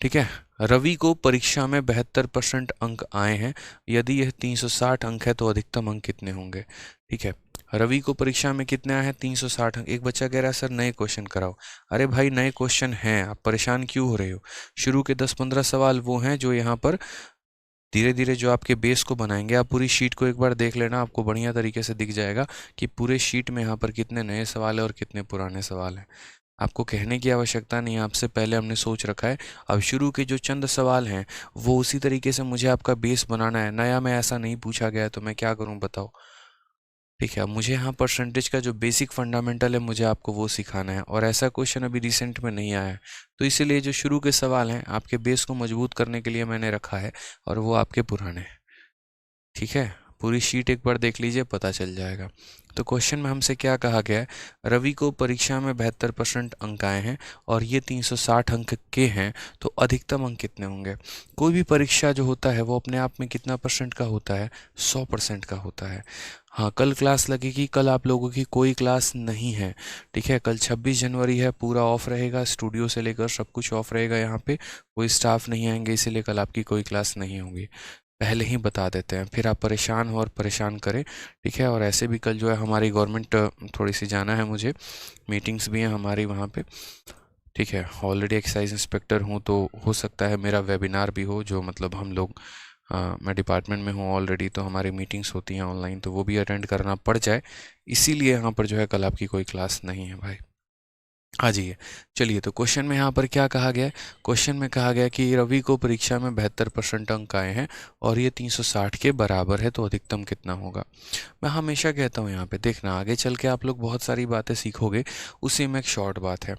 ठीक है, रवि को परीक्षा में 72% अंक आए हैं, यदि यह 360 अंक है तो अधिकतम अंक कितने होंगे? ठीक है, रवि को परीक्षा में कितने आए हैं? 360 अंक। एक बच्चा कह रहा है सर नए क्वेश्चन कराओ। अरे भाई, नए क्वेश्चन हैं, आप परेशान क्यों हो रहे हो? शुरू के 10-15 सवाल वो हैं जो यहाँ पर धीरे धीरे जो आपके बेस को बनाएंगे। आप पूरी शीट को एक बार देख लेना, आपको बढ़िया तरीके से दिख जाएगा कि पूरे शीट में यहाँ पर कितने नए सवाल हैं और कितने पुराने सवाल हैं। आपको कहने की आवश्यकता नहीं है, आपसे पहले हमने सोच रखा है। अब शुरू के जो चंद सवाल हैं वो उसी तरीके से मुझे आपका बेस बनाना है। नया में ऐसा नहीं पूछा गया है तो मैं क्या करूं बताओ? ठीक है, मुझे यहाँ परसेंटेज का जो बेसिक फंडामेंटल है मुझे आपको वो सिखाना है, और ऐसा क्वेश्चन अभी रिसेंट में नहीं आया है। तो इसीलिए जो शुरू के सवाल हैं आपके बेस को मजबूत करने के लिए मैंने रखा है, और वो आपके पुराने हैं। ठीक है, पूरी शीट एक बार देख लीजिए, पता चल जाएगा। तो क्वेश्चन में हमसे क्या कहा गया है? रवि को परीक्षा में 72% अंक आए हैं और ये 360 अंक के हैं, तो अधिकतम अंक कितने होंगे? कोई भी परीक्षा जो होता है वो अपने आप में कितना परसेंट का होता है? 100% का होता है। हाँ, कल क्लास लगेगी, कल आप लोगों की कोई क्लास नहीं है। ठीक है, कल 26 जनवरी है, पूरा ऑफ रहेगा, स्टूडियो से लेकर सब कुछ ऑफ रहेगा, यहाँ पे कोई स्टाफ नहीं आएंगे, इसीलिए कल आपकी कोई क्लास नहीं होगी। पहले ही बता देते हैं, फिर आप परेशान हो और परेशान करें। ठीक है, और ऐसे भी कल जो है हमारी गवर्नमेंट थोड़ी सी जाना है मुझे, मीटिंग्स भी हैं हमारी वहाँ पे। ठीक है, ऑलरेडी एक्साइज इंस्पेक्टर हूँ तो हो सकता है मेरा वेबिनार भी हो, जो मतलब हम लोग मैं डिपार्टमेंट में हूँ ऑलरेडी, तो हमारी मीटिंग्स होती हैं ऑनलाइन, तो वो भी अटेंड करना पड़ जाए, इसीलिए यहाँ पर जो है कल आपकी कोई क्लास नहीं है भाई। आ जाइए, चलिए, तो क्वेश्चन में यहाँ पर क्या कहा गया है? क्वेश्चन में कहा गया कि रवि को परीक्षा में 72% अंक आए हैं और ये 360 के बराबर है, तो अधिकतम कितना होगा? मैं हमेशा कहता हूँ यहाँ पे देखना, आगे चल के आप लोग बहुत सारी बातें सीखोगे, उसी में एक शॉर्ट बात है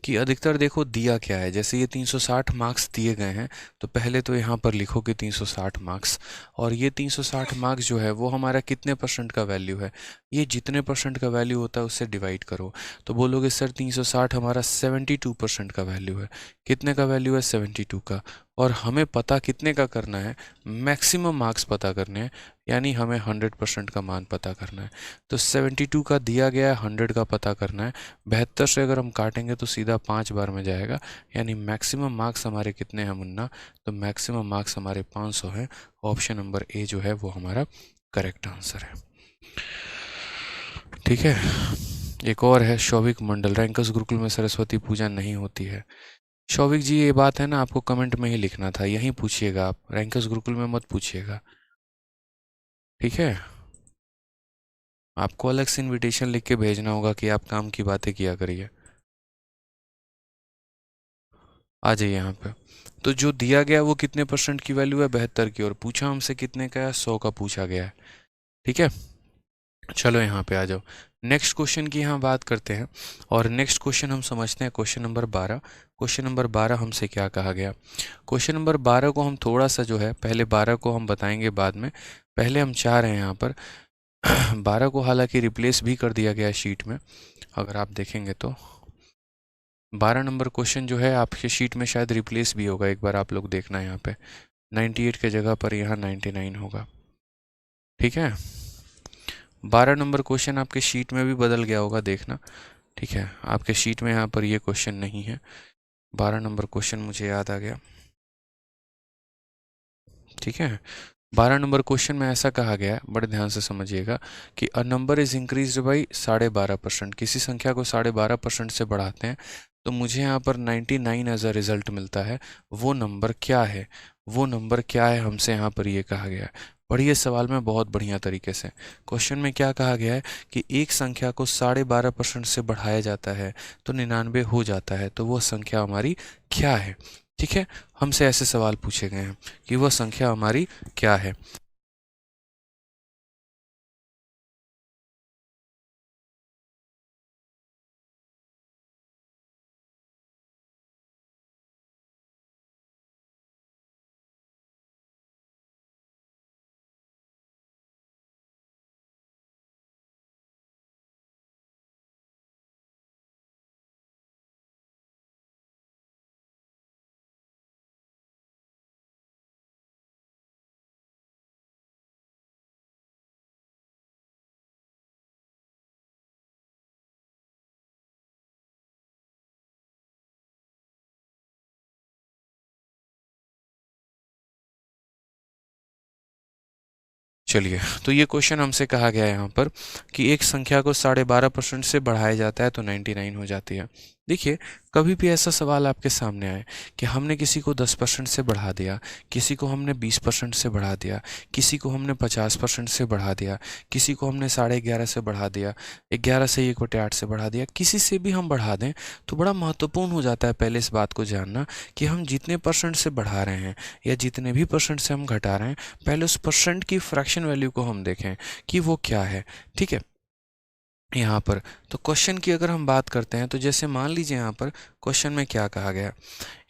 कि अधिकतर देखो दिया क्या है। जैसे ये 360 मार्क्स दिए गए हैं, तो पहले तो यहाँ पर लिखो कि 360 मार्क्स, और ये 360 मार्क्स जो है वो हमारा कितने परसेंट का वैल्यू है? ये जितने परसेंट का वैल्यू होता है उससे डिवाइड करो। तो बोलोगे सर 360 60 हमारा 72% का वैल्यू है। कितने का वैल्यू है? 72 का। और हमें पता कितने का करना है? मैक्सिमम मार्क्स पता करने हैं, यानी हमें 100% का मान पता करना है। तो 72 का दिया गया है, 100 का पता करना है। 72 से अगर हम काटेंगे तो सीधा 5 बार में जाएगा, यानी मैक्सिमम मार्क्स हमारे कितने हैं मुन्ना? तो मैक्सिमम मार्क्स हमारे 500 हैं। ऑप्शन नंबर ए जो है वो हमारा करेक्ट आंसर है। ठीक है। एक और है शौविक मंडल, रैंकस गुरुकुल में सरस्वती पूजा नहीं होती है। शौविक जी ये बात है ना, आपको कमेंट में ही लिखना था, यहीं पूछिएगा आप, रैंकस गुरुकुल में मत पूछिएगा। ठीक है, आपको अलग से इनविटेशन लिख के भेजना होगा कि आप काम की बातें किया करिए। आ जाइए यहाँ पे। तो जो दिया गया वो कितने परसेंट की वैल्यू है? 72 की। और पूछा हमसे कितने का है? 100 का पूछा गया है। ठीक है, चलो यहाँ पे आ जाओ। नेक्स्ट क्वेश्चन की यहाँ बात करते हैं, और नेक्स्ट क्वेश्चन हम समझते हैं क्वेश्चन नंबर 12। क्वेश्चन नंबर 12 हमसे क्या कहा गया? क्वेश्चन नंबर 12 को हम थोड़ा सा जो है, पहले 12 को हम बताएंगे बाद में, पहले हम चाह रहे हैं यहाँ पर 12 को हालांकि रिप्लेस भी कर दिया गया है शीट में, अगर आप देखेंगे तो 12 नंबर क्वेश्चन जो है आपके शीट में शायद रिप्लेस भी होगा, एक बार आप लोग देखना यहाँ पे 98 के जगह पर यहाँ 99 होगा। ठीक है, 12 नंबर क्वेश्चन आपके शीट में भी बदल गया होगा, देखना। ठीक है, आपके शीट में यहाँ पर ये क्वेश्चन नहीं है। 12 नंबर क्वेश्चन मुझे याद आ गया। ठीक है, 12 नंबर क्वेश्चन में ऐसा कहा गया है, बड़े ध्यान से समझिएगा, कि a number is increase by 12.5%। किसी संख्या को 12.5% से बढ़ाते हैं तो मुझे यहाँ पर 99 एज अ रिजल्ट मिलता है। वो नंबर क्या है? वो नंबर क्या है, हमसे यहाँ पर ये कहा गया है। पढ़िए सवाल में बहुत बढ़िया तरीके से। क्वेश्चन में क्या कहा गया है कि एक संख्या को 12.5% से बढ़ाया जाता है तो 99 हो जाता है, तो वो संख्या हमारी क्या है? ठीक है, हमसे ऐसे सवाल पूछे गए हैं कि वह संख्या हमारी क्या है। चलिए, तो ये क्वेश्चन हमसे कहा गया है यहाँ पर कि एक संख्या को 12.5% से बढ़ाया जाता है तो 99 हो जाती है। देखिए, कभी भी ऐसा सवाल आपके सामने आए कि हमने किसी को 10% से बढ़ा दिया, किसी को हमने 20% से बढ़ा दिया, किसी को हमने 50% से बढ़ा दिया, किसी को हमने 11.5 से बढ़ा दिया, 11 से 1/8 से बढ़ा दिया, किसी से भी हम बढ़ा दें, तो बड़ा महत्वपूर्ण हो जाता है पहले इस बात को जानना कि हम जितने परसेंट से बढ़ा रहे हैं या जितने भी परसेंट से हम घटा रहे हैं, पहले उस परसेंट की फ्रैक्शन वैल्यू को हम देखें कि वो क्या है। ठीक है, यहाँ पर तो क्वेश्चन की अगर हम बात करते हैं तो जैसे मान लीजिए यहाँ पर क्वेश्चन में क्या कहा गया,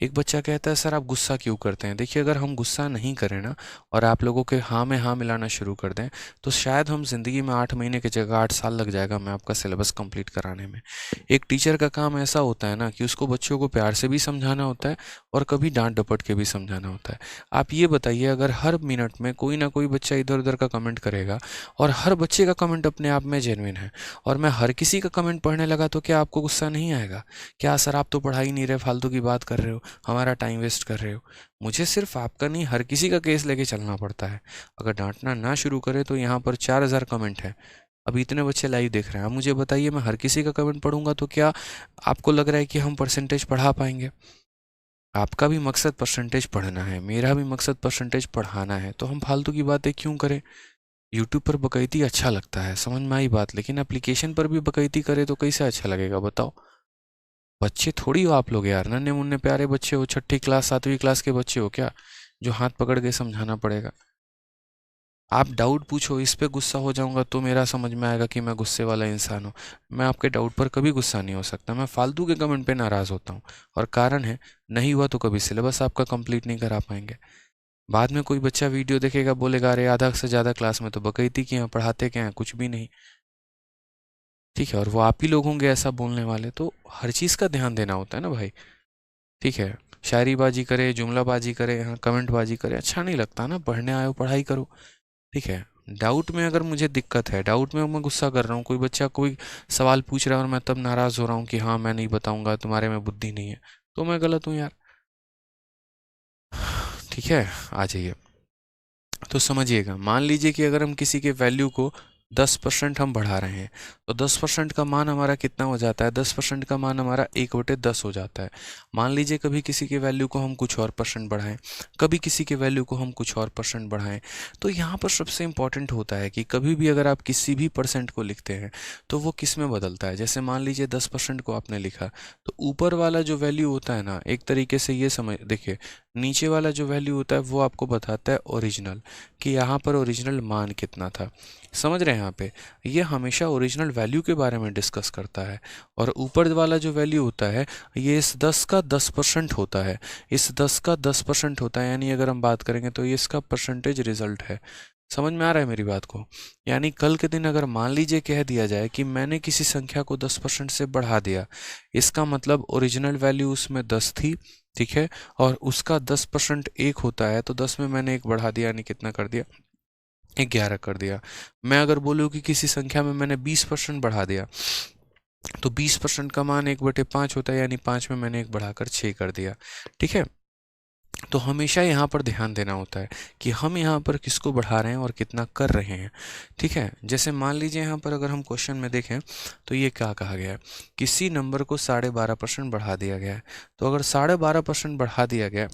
एक बच्चा कहता है सर आप गुस्सा क्यों करते हैं? देखिए, अगर हम गुस्सा नहीं करें ना, और आप लोगों के हाँ में हाँ मिलाना शुरू कर दें, तो शायद हम ज़िंदगी में 8 महीने की जगह 8 साल लग जाएगा मैं आपका सिलेबस कंप्लीट कराने में। एक टीचर का काम ऐसा होता है ना कि उसको बच्चों को प्यार से भी समझाना होता है और कभी डांट डपट के भी समझाना होता है। आप ये बताइए, अगर हर मिनट में कोई ना कोई बच्चा इधर उधर का कमेंट करेगा और हर बच्चे का कमेंट अपने आप में जेन्युइन है, और मैं हर किसी का कमेंट पढ़ने लगा, तो क्या आपको गुस्सा नहीं आएगा? क्या सर आप तो पढ़ा ही नहीं रहे, फालतू की बात कर रहे हो, हमारा टाइम वेस्ट कर रहे हो? मुझे सिर्फ आपका नहीं, हर किसी का केस लेके चलना पड़ता है। अगर डांटना ना शुरू करे तो यहाँ पर 4000 कमेंट है, अभी इतने बच्चे लाइव देख रहे हैं। आप मुझे बताइए, मैं हर किसी का कमेंट पढ़ूंगा तो क्या आपको लग रहा है कि हम परसेंटेज बढ़ा पाएंगे? आपका भी मकसद परसेंटेज पढ़ना है, मेरा भी मकसद परसेंटेज पढ़ाना है, तो हम फालतू की बातें क्यों करें? यूट्यूब पर बकैती अच्छा लगता है, समझ में आई बात, लेकिन एप्लीकेशन पर भी बकैती करे तो कैसे अच्छा लगेगा बताओ? बच्चे थोड़ी हो आप लोग यार, नन्हे मुन्ने प्यारे बच्चे हो, छठी क्लास 7वीं क्लास के बच्चे हो क्या, जो हाथ पकड़ के समझाना पड़ेगा? आप डाउट पूछो, इस पे गुस्सा हो जाऊंगा तो मेरा समझ में आएगा कि मैं गुस्से वाला इंसान हूँ। मैं आपके डाउट पर कभी गुस्सा नहीं हो सकता, मैं फालतू के कमेंट पे नाराज़ होता हूँ। और कारण है, नहीं हुआ तो कभी सिलेबस आपका कंप्लीट नहीं करा पाएंगे। बाद में कोई बच्चा वीडियो देखेगा, बोलेगा अरे आधा से ज़्यादा क्लास में तो बकैती किए हैं, पढ़ाते क्या हैं, कुछ भी नहीं। ठीक है, और वो आप ही लोग होंगे ऐसा बोलने वाले, तो हर चीज़ का ध्यान देना होता है ना भाई। ठीक है, शायरीबाजी करे, जुमलाबाजी करे, यहाँ कमेंटबाजी करे, अच्छा नहीं लगता ना। पढ़ने आए हो, पढ़ाई करो। ठीक है, डाउट में अगर मुझे दिक्कत है, डाउट में मैं गुस्सा कर रहा हूँ, कोई बच्चा कोई सवाल पूछ रहा है और मैं तब नाराज़ हो रहा हूँ कि हाँ मैं नहीं बताऊंगा, तुम्हारे में बुद्धि नहीं है, तो मैं गलत हूँ यार। ठीक है, आ जाइए। तो समझिएगा, मान लीजिए कि अगर हम किसी के वैल्यू को 10% हम बढ़ा रहे हैं, तो 10% का मान हमारा कितना हो जाता है? 10% का मान हमारा 1/10 हो जाता है। मान लीजिए कभी किसी के वैल्यू को हम कुछ और परसेंट बढ़ाएं, कभी किसी के वैल्यू को हम कुछ और परसेंट बढ़ाएं, तो यहाँ पर सबसे इंपॉर्टेंट होता है कि कभी भी अगर आप किसी भी परसेंट को लिखते हैं तो वो किस में बदलता है। जैसे मान लीजिए 10% को आपने लिखा, तो ऊपर वाला जो वैल्यू होता है ना, एक तरीके से ये समझ देखिए, नीचे वाला जो वैल्यू होता है वो आपको बताता है ओरिजिनल, कि यहाँ पर ओरिजिनल मान कितना था। समझ रहे हैं? यहाँ पे ये हमेशा ओरिजिनल वैल्यू के बारे में डिस्कस करता है। और ऊपर वाला जो वैल्यू होता है ये इस 10 का 10% होता है, इस 10 का 10% होता है, यानी अगर हम बात करेंगे तो ये इसका परसेंटेज रिजल्ट है। समझ में आ रहा है मेरी बात को? यानी कल के दिन अगर मान लीजिए कह दिया जाए कि मैंने किसी संख्या को 10% से बढ़ा दिया, इसका मतलब ओरिजिनल वैल्यू उसमें 10 थी। ठीक है, और उसका 10% 1 होता है, तो 10 में मैंने 1 बढ़ा दिया, यानी कितना कर दिया? 11 कर दिया। मैं अगर बोलूँ कि किसी संख्या में मैंने 20% बढ़ा दिया, तो 20% का मान 1/5 होता है, यानी 5 में मैंने 1 बढ़ाकर 6 कर दिया। ठीक है, तो हमेशा यहाँ पर ध्यान देना होता है कि हम यहाँ पर किसको बढ़ा रहे हैं और कितना कर रहे हैं। ठीक है, जैसे मान लीजिए यहाँ पर अगर हम क्वेश्चन में देखें तो ये क्या कहा गया है, किसी नंबर को 12.5% बढ़ा दिया गया है। तो अगर 12.5% बढ़ा दिया गया,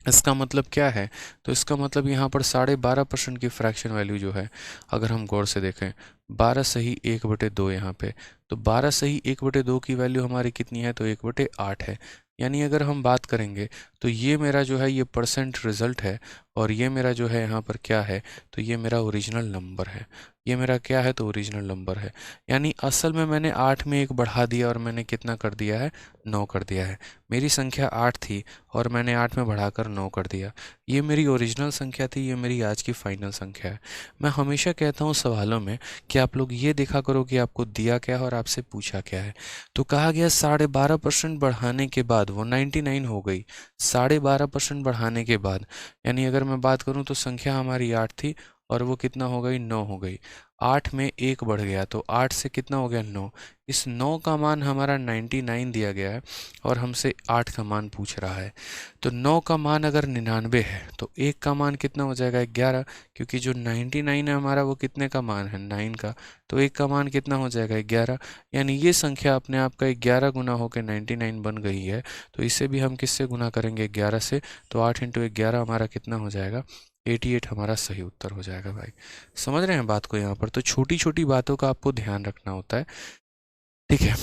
इसका मतलब क्या है? तो इसका मतलब यहाँ पर 12.5% की फ्रैक्शन वैल्यू जो है, अगर हम गौर से देखें, 12 सही 1/2 यहाँ पे, तो 12 सही 1/2 की वैल्यू हमारी कितनी है? तो 1/8 है। यानी अगर हम बात करेंगे तो ये मेरा जो है ये परसेंट रिजल्ट है, और ये मेरा जो है यहाँ पर क्या है? तो ये मेरा ओरिजिनल नंबर है। ये मेरा क्या है? तो ओरिजिनल नंबर है। यानी असल में मैंने 8 में 1 बढ़ा दिया और मैंने कितना कर दिया है? 9 कर दिया है। मेरी संख्या 8 थी और मैंने 8 में बढ़ाकर 9 कर दिया। ये मेरी ओरिजिनल संख्या थी, ये मेरी आज की फाइनल संख्या है। मैं हमेशा कहता हूँ सवालों में कि आप लोग ये देखा करो कि आपको दिया क्या है और आपसे पूछा क्या है। तो कहा गया 12.5% बढ़ाने के बाद वो 99 हो गई। 12.5% बढ़ाने के बाद, यानी अगर मैं बात करूँ तो संख्या हमारी 8 थी और वो कितना हो गई? 9 हो गई। 8 में 1 बढ़ गया, तो 8 से कितना हो गया? 9। इस 9 का मान हमारा 99 दिया गया है और हमसे 8 का मान पूछ रहा है। तो 9 का मान अगर 99 है तो 1 का मान कितना हो जाएगा? 11, क्योंकि जो 99 है हमारा वो कितने का मान है? 9 का। तो 1 का मान कितना हो जाएगा? 11। यानी ये संख्या अपने आप का 11 गुना होकर 99 बन गई है। तो इसे भी हम किससे गुना करेंगे? 11 से। तो 8 × 11 हमारा कितना हो जाएगा? 88 हमारा सही उत्तर हो जाएगा भाई। समझ रहे हैं बात को? यहाँ पर तो छोटी छोटी बातों का आपको ध्यान रखना होता है। ठीक है,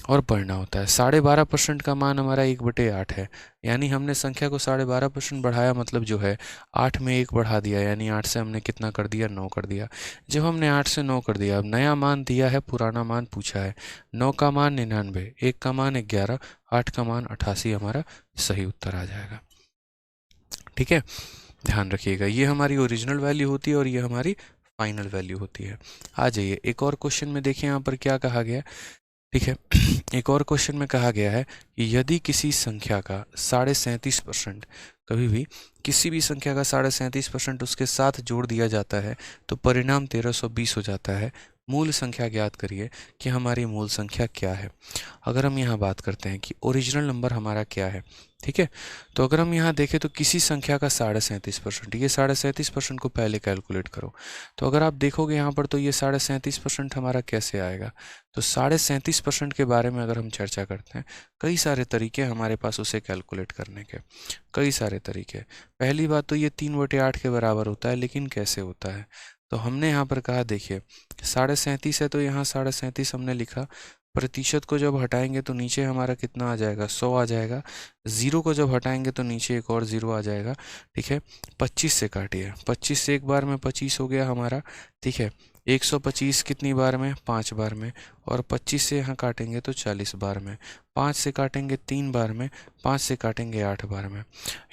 और पढ़ना होता है। 12.5% का मान हमारा 1/8 है, यानी हमने संख्या को 12.5% बढ़ाया, मतलब जो है 8 में 1 बढ़ा दिया, यानी 8 से हमने कितना कर दिया? 9 कर दिया। जब हमने 8 से 9 कर दिया, अब नया मान दिया है, पुराना मान पूछा है। 9 का मान 99, 1 का मान 11, 8 का मान 88, हमारा सही उत्तर आ जाएगा। ठीक है, ध्यान रखिएगा, ये हमारी ओरिजिनल वैल्यू होती है और ये हमारी फाइनल वैल्यू होती है। आ जाइए एक और क्वेश्चन में, देखिए यहाँ पर क्या कहा गया। ठीक है, एक और क्वेश्चन में कहा गया है कि यदि किसी संख्या का 37.5%, कभी भी किसी भी संख्या का 37.5% उसके साथ जोड़ दिया जाता है तो परिणाम 1320 हो जाता है। मूल संख्या ज्ञात करिए कि हमारी मूल संख्या क्या है। अगर हम यहाँ बात करते हैं कि ओरिजिनल नंबर हमारा क्या है, ठीक है, तो अगर हम यहाँ देखें तो किसी संख्या का 37.5%, ये 37.5% को पहले कैलकुलेट करो। तो अगर आप देखोगे यहाँ पर तो ये 37.5% हमारा कैसे आएगा। तो 37.5% के बारे में अगर हम चर्चा करते हैं, कई सारे तरीके हमारे पास उसे कैलकुलेट करने के, कई सारे तरीके। पहली बात तो ये 3/8 के बराबर होता है, लेकिन कैसे होता है? तो हमने यहाँ पर कहा, देखिए 37.5 है तो यहाँ 37.5 हमने लिखा, प्रतिशत को जब हटाएंगे तो नीचे हमारा कितना आ जाएगा? 100 आ जाएगा। ज़ीरो को जब हटाएंगे तो नीचे एक और ज़ीरो आ जाएगा। ठीक है, 25 से काटिए, 25 से एक बार में 25 हो गया हमारा। ठीक है, 125 कितनी बार में? 5 बार में। और 25 से यहाँ काटेंगे तो 40 बार में, 5 से काटेंगे 3 बार में, 5 से काटेंगे 8 बार में।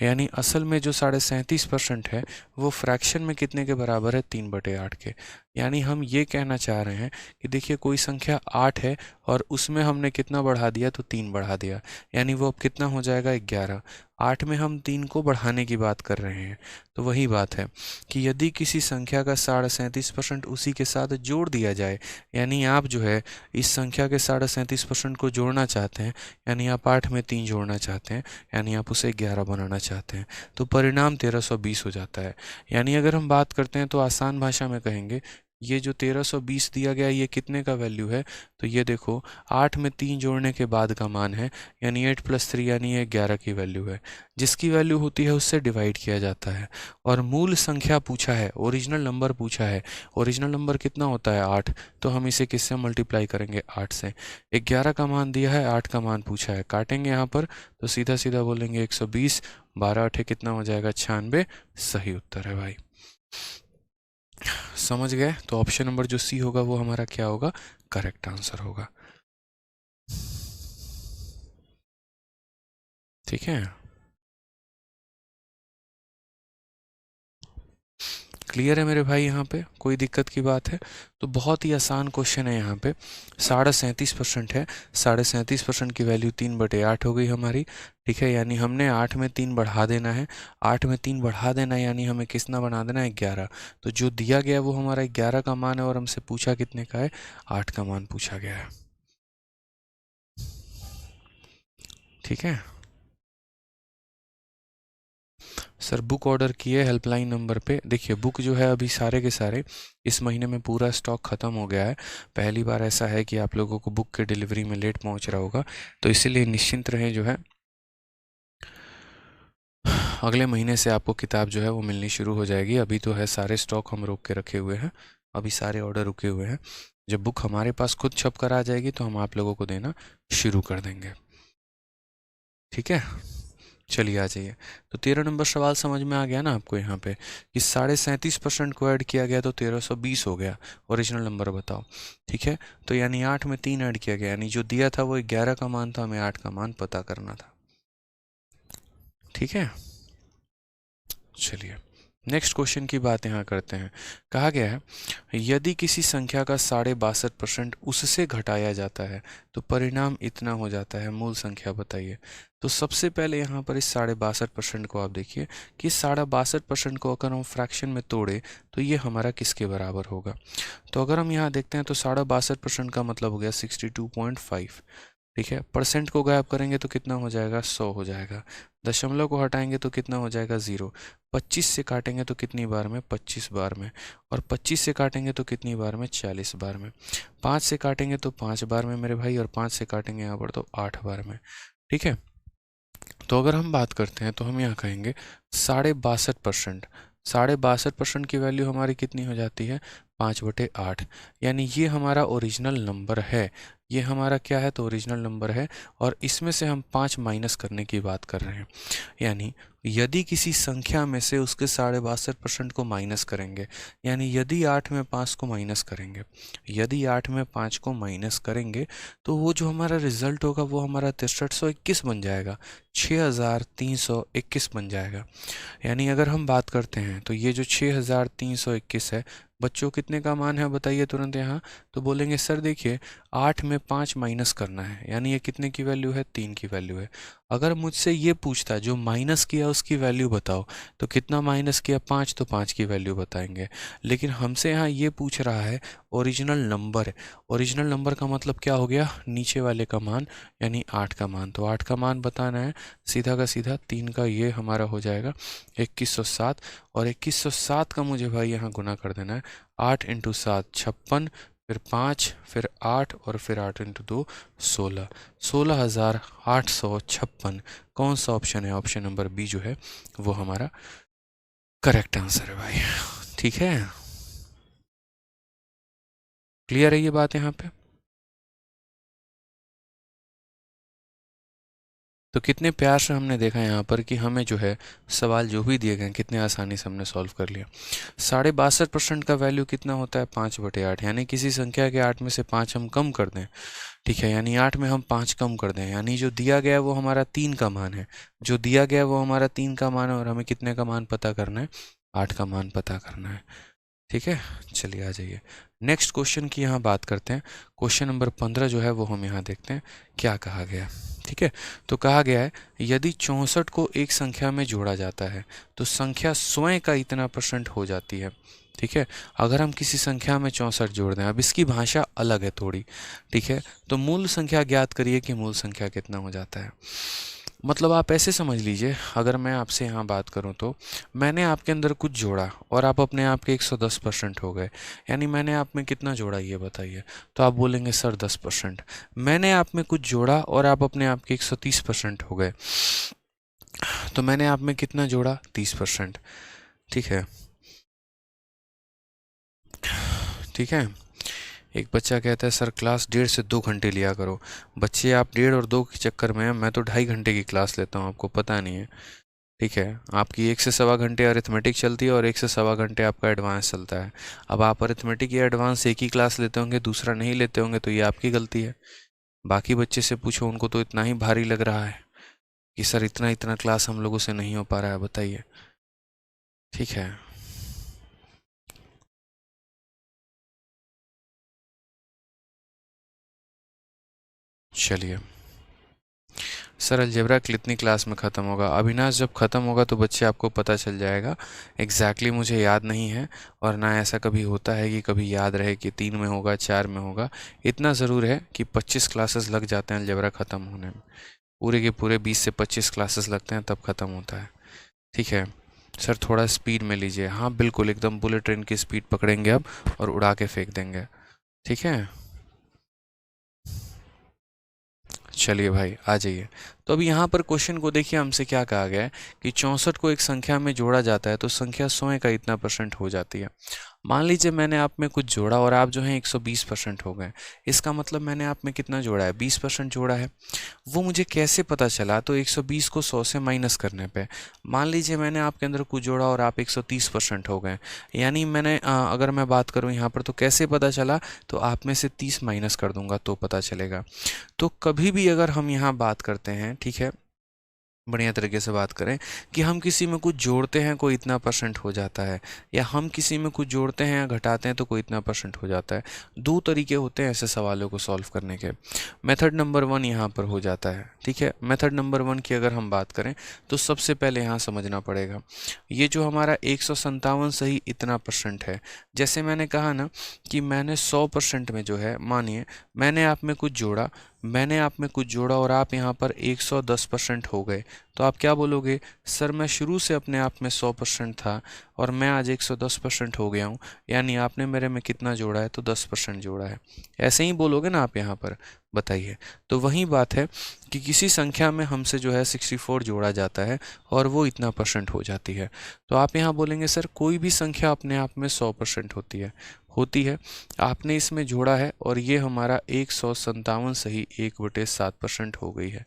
यानी असल में जो 37.5% है वो फ्रैक्शन में कितने के बराबर है, 3/8 के। यानी हम ये कहना चाह रहे हैं कि देखिए कोई संख्या 8 है और उसमें हमने कितना बढ़ा दिया, तो 3 बढ़ा दिया, यानी वो अब कितना हो जाएगा, 11। 8 में हम 3 को बढ़ाने की बात कर रहे हैं। तो वही बात है कि यदि किसी संख्या का 37.5% उसी के साथ जोड़ दिया जाए, यानी आप जो है इस संख्या के 37.5% को जोड़ना चाहते हैं, यानी आप 8 में 3 जोड़ना चाहते हैं, यानी आप उसे 11 बनाना चाहते हैं, तो परिणाम 1320 हो जाता है। यानी अगर हम बात करते हैं तो आसान भाषा में कहेंगे ये जो 1320 दिया गया ये कितने का वैल्यू है, तो ये देखो 8 में 3 जोड़ने के बाद का मान है, यानी 8 + 3 यानी ये 11 की वैल्यू है। जिसकी वैल्यू होती है उससे डिवाइड किया जाता है। और मूल संख्या पूछा है, ओरिजिनल नंबर पूछा है। ओरिजिनल नंबर कितना होता है, 8, तो हम इसे किससे मल्टीप्लाई करेंगे, 8 से। 11 का मान दिया है, 8 का मान पूछा है, काटेंगे यहाँ पर तो सीधा सीधा बोलेंगे 120, 12 8 कितना हो जाएगा, 96। सही उत्तर है भाई। समझ गए? तो ऑप्शन नंबर जो सी होगा वो हमारा क्या होगा, करेक्ट आंसर होगा। ठीक है, क्लियर है मेरे भाई? यहाँ पे कोई दिक्कत की बात है? तो बहुत ही आसान क्वेश्चन है। यहाँ पे 37.5% है, 37.5% की वैल्यू 3/8 हो गई हमारी। ठीक है, यानी हमने 8 में 3 बढ़ा देना है, 8 में 3 बढ़ा देना है, यानी हमें कितना बना देना है, 11। तो जो दिया गया वो हमारा 11 का मान है और हमसे पूछा कितने का है, 8 का मान पूछा गया है। ठीक है सर, बुक ऑर्डर किए हेल्पलाइन नंबर पे। देखिए बुक जो है अभी सारे के सारे इस महीने में पूरा स्टॉक ख़त्म हो गया है। पहली बार ऐसा है कि आप लोगों को बुक के डिलीवरी में लेट पहुंच रहा होगा, तो इसीलिए निश्चिंत रहें। जो है अगले महीने से आपको किताब जो है वो मिलनी शुरू हो जाएगी। अभी तो है सारे स्टॉक हम रोक के रखे हुए हैं, अभी सारे ऑर्डर रुके हुए हैं। जब बुक हमारे पास खुद छप कर आ जाएगी तो हम आप लोगों को देना शुरू कर देंगे। ठीक है, चलिए आ जाइए। तो 13 नंबर सवाल समझ में आ गया ना आपको? यहाँ पे कि 37.5% को ऐड किया गया तो 1320 हो गया। ओरिजिनल नंबर बताओ। ठीक है, तो यानी 8 में 3 ऐड किया गया, यानी जो दिया था वो 11 का मान था, हमें 8 का मान पता करना था। ठीक है, चलिए नेक्स्ट क्वेश्चन की बात यहाँ करते हैं। कहा गया है यदि किसी संख्या का 62.5% उससे घटाया जाता है तो परिणाम इतना हो जाता है, मूल संख्या बताइए। तो सबसे पहले यहाँ पर इस 62.5% को आप देखिए कि 62.5% को अगर हम फ्रैक्शन में तोड़े तो ये हमारा किसके बराबर होगा। तो अगर हम यहाँ देखते हैं तो 62.5% का मतलब हो गया 62.5। ठीक है, परसेंट को गायब करेंगे तो कितना हो जाएगा, 100 हो जाएगा। दशमलव को हटाएंगे तो कितना हो जाएगा, 0। 25 से काटेंगे तो कितनी बार में, 25 बार में। और 25 से काटेंगे तो कितनी बार में, 40 बार में। 5 से काटेंगे तो 5 बार में मेरे भाई, और 5 से काटेंगे यहाँ पर तो 8 बार में। ठीक है, तो अगर हम बात करते हैं तो हम यहाँ कहेंगे 62.5%। 62.5% की वैल्यू हमारी कितनी हो जाती है, 5/8। यानी ये हमारा ओरिजिनल नंबर है। ये हमारा क्या है, तो ओरिजिनल नंबर है, और इसमें से हम 5 माइनस करने की बात कर रहे हैं। यानी यदि किसी संख्या में से उसके 62.5% को माइनस करेंगे, यानी यदि 8 में 5 को माइनस करेंगे, यदि 8 में 5 को माइनस करेंगे तो वो जो हमारा रिजल्ट होगा वो हमारा 6321 बन जाएगा, 6321 बन जाएगा। यानी अगर हम बात करते हैं तो ये जो 6321 है, बच्चों कितने का मान है बताइए तुरंत यहाँ। तो बोलेंगे सर देखिए 8 में 5 माइनस करना है, यानी ये कितने की वैल्यू है, 3 की वैल्यू है। अगर मुझसे ये पूछता जो माइनस किया उसकी वैल्यू बताओ, तो कितना माइनस किया, 5, तो 5 की वैल्यू बताएंगे। लेकिन हमसे यहाँ ये पूछ रहा है ओरिजिनल नंबर। ओरिजिनल नंबर का मतलब क्या हो गया, नीचे वाले का मान, यानी 8 का मान। तो 8 का मान बताना है, सीधा का सीधा 3 का ये हमारा हो जाएगा 2107। और 2107 का मुझे भाई यहाँ गुना कर देना है, 8 × 7 56, फिर 5, फिर 8, और फिर 8 × 2 16, 16,856। कौन सा ऑप्शन है, ऑप्शन नंबर बी जो है वो हमारा करेक्ट आंसर है भाई। ठीक है, क्लियर है ये बात यहाँ पे? तो कितने प्यार से हमने देखा यहाँ पर कि हमें जो है सवाल जो भी दिए गए हैं कितने आसानी से हमने सॉल्व कर लिया। 62% का वैल्यू कितना होता है 5/8, यानी किसी संख्या के 8 में से 5 हम कम कर दें, ठीक है, यानी 8 में हम 5 कम कर दें, यानी जो दिया गया है वो हमारा 3 का मान है, जो दिया गया है वो हमारा 3 का मान है, और हमें कितने का मान पता करना है, 8 का मान पता करना है। ठीक है, चलिए आ जाइए नेक्स्ट क्वेश्चन की यहाँ बात करते हैं। क्वेश्चन नंबर 15 जो है वो हम यहाँ देखते हैं क्या कहा गया है। ठीक है, तो कहा गया है यदि 64 को एक संख्या में जोड़ा जाता है तो संख्या स्वयं का इतना % हो जाती है। ठीक है, अगर हम किसी संख्या में 64 जोड़ दें, अब इसकी भाषा अलग है थोड़ी, ठीक है, तो मूल संख्या ज्ञात करिए कि मूल संख्या कितना हो जाता है। मतलब आप ऐसे समझ लीजिए, अगर मैं आपसे यहाँ बात करूँ तो मैंने आपके अंदर कुछ जोड़ा और आप अपने आप के 110% हो गए, यानी मैंने आप में कितना जोड़ा ये बताइए, तो आप बोलेंगे सर 10%। मैंने आप में कुछ जोड़ा और आप अपने आप के 130% हो गए, तो मैंने आप में कितना जोड़ा 30%। ठीक है, ठीक है। एक बच्चा कहता है सर क्लास 1.5 से 2 घंटे लिया करो। बच्चे आप 1.5 और 2 के चक्कर में, मैं तो 2.5 घंटे की क्लास लेता हूँ, आपको पता नहीं है। ठीक है, आपकी 1 से सवा घंटे अरिथमेटिक चलती है और 1 से सवा घंटे आपका एडवांस चलता है। अब आप अरिथमेटिक या एडवांस एक ही क्लास लेते होंगे, दूसरा नहीं लेते होंगे, तो ये आपकी गलती है। बाकी बच्चे से पूछो, उनको तो इतना ही भारी लग रहा है कि सर इतना इतना क्लास हम लोगों से नहीं हो पा रहा है, बताइए। ठीक है, चलिए। सर अलजेब्रा कितनी क्लास में ख़त्म होगा? अविनाश, जब ख़त्म होगा तो बच्चे आपको पता चल जाएगा। एग्जैक्टली मुझे याद नहीं है, और ना ऐसा कभी होता है कि कभी याद रहे कि 3 में होगा 4 में होगा। इतना ज़रूर है कि 25 क्लासेस लग जाते हैं अलजेब्रा ख़त्म होने में, पूरे के पूरे 20 से 25 क्लासेस लगते हैं तब ख़त्म होता है। ठीक है सर, थोड़ा स्पीड में लीजिए। हाँ बिल्कुल, एकदम बुलेट ट्रेन की स्पीड पकड़ेंगे अब और उड़ा के फेंक देंगे। ठीक है, चलिए भाई आ जाइए। तो अब यहाँ पर क्वेश्चन को देखिए, हमसे क्या कहा गया है कि 64 को एक संख्या में जोड़ा जाता है तो संख्या स्वयं का इतना % हो जाती है। मान लीजिए मैंने आप में कुछ जोड़ा और आप जो है 120% हो गए, इसका मतलब मैंने आप में कितना जोड़ा है, 20% जोड़ा है। वो मुझे कैसे पता चला, तो 120 को 100 से माइनस करने पे मान लीजिए मैंने आपके अंदर कुछ जोड़ा और आप 130% हो गए, यानी मैंने अगर मैं बात करूँ यहाँ पर तो कैसे पता चला, तो आप में से 30 माइनस कर दूंगा तो पता चलेगा। तो कभी भी अगर हम यहाँ बात करते हैं, ठीक है, बढ़िया तरीके से बात करें कि हम किसी में कुछ जोड़ते हैं कोई इतना % हो जाता है, या हम किसी में कुछ जोड़ते हैं या घटाते हैं तो कोई इतना % हो जाता है। दो तरीके होते हैं ऐसे सवालों को सॉल्व करने के। मेथड नंबर 1 यहाँ पर हो जाता है। ठीक है, मेथड नंबर 1 की अगर हम बात करें तो सबसे पहले यहाँ समझना पड़ेगा, ये जो हमारा 157 सही इतना % है, जैसे मैंने कहा ना कि मैंने 100% में जो है, मानिए मैंने आप में कुछ जोड़ा, मैंने आप में कुछ जोड़ा और आप यहाँ पर 110% हो गए, तो आप क्या बोलोगे, सर मैं शुरू से अपने आप में 100% था और मैं आज 110% हो गया हूँ, यानी आपने मेरे में कितना जोड़ा है, तो 10% जोड़ा है। ऐसे ही बोलोगे ना आप यहाँ पर, बताइए। तो वही बात है कि किसी संख्या में हमसे जो है 64 जोड़ा जाता है और वो इतना % हो जाती है। तो आप यहाँ बोलेंगे सर कोई भी संख्या अपने आप में 100% होती है, आपने इसमें जोड़ा है और ये हमारा 157 सही 1/7% हो गई है।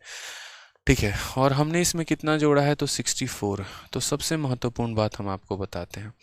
ठीक है, और हमने इसमें कितना जोड़ा है, तो 64। तो सबसे महत्वपूर्ण बात हम आपको बताते हैं,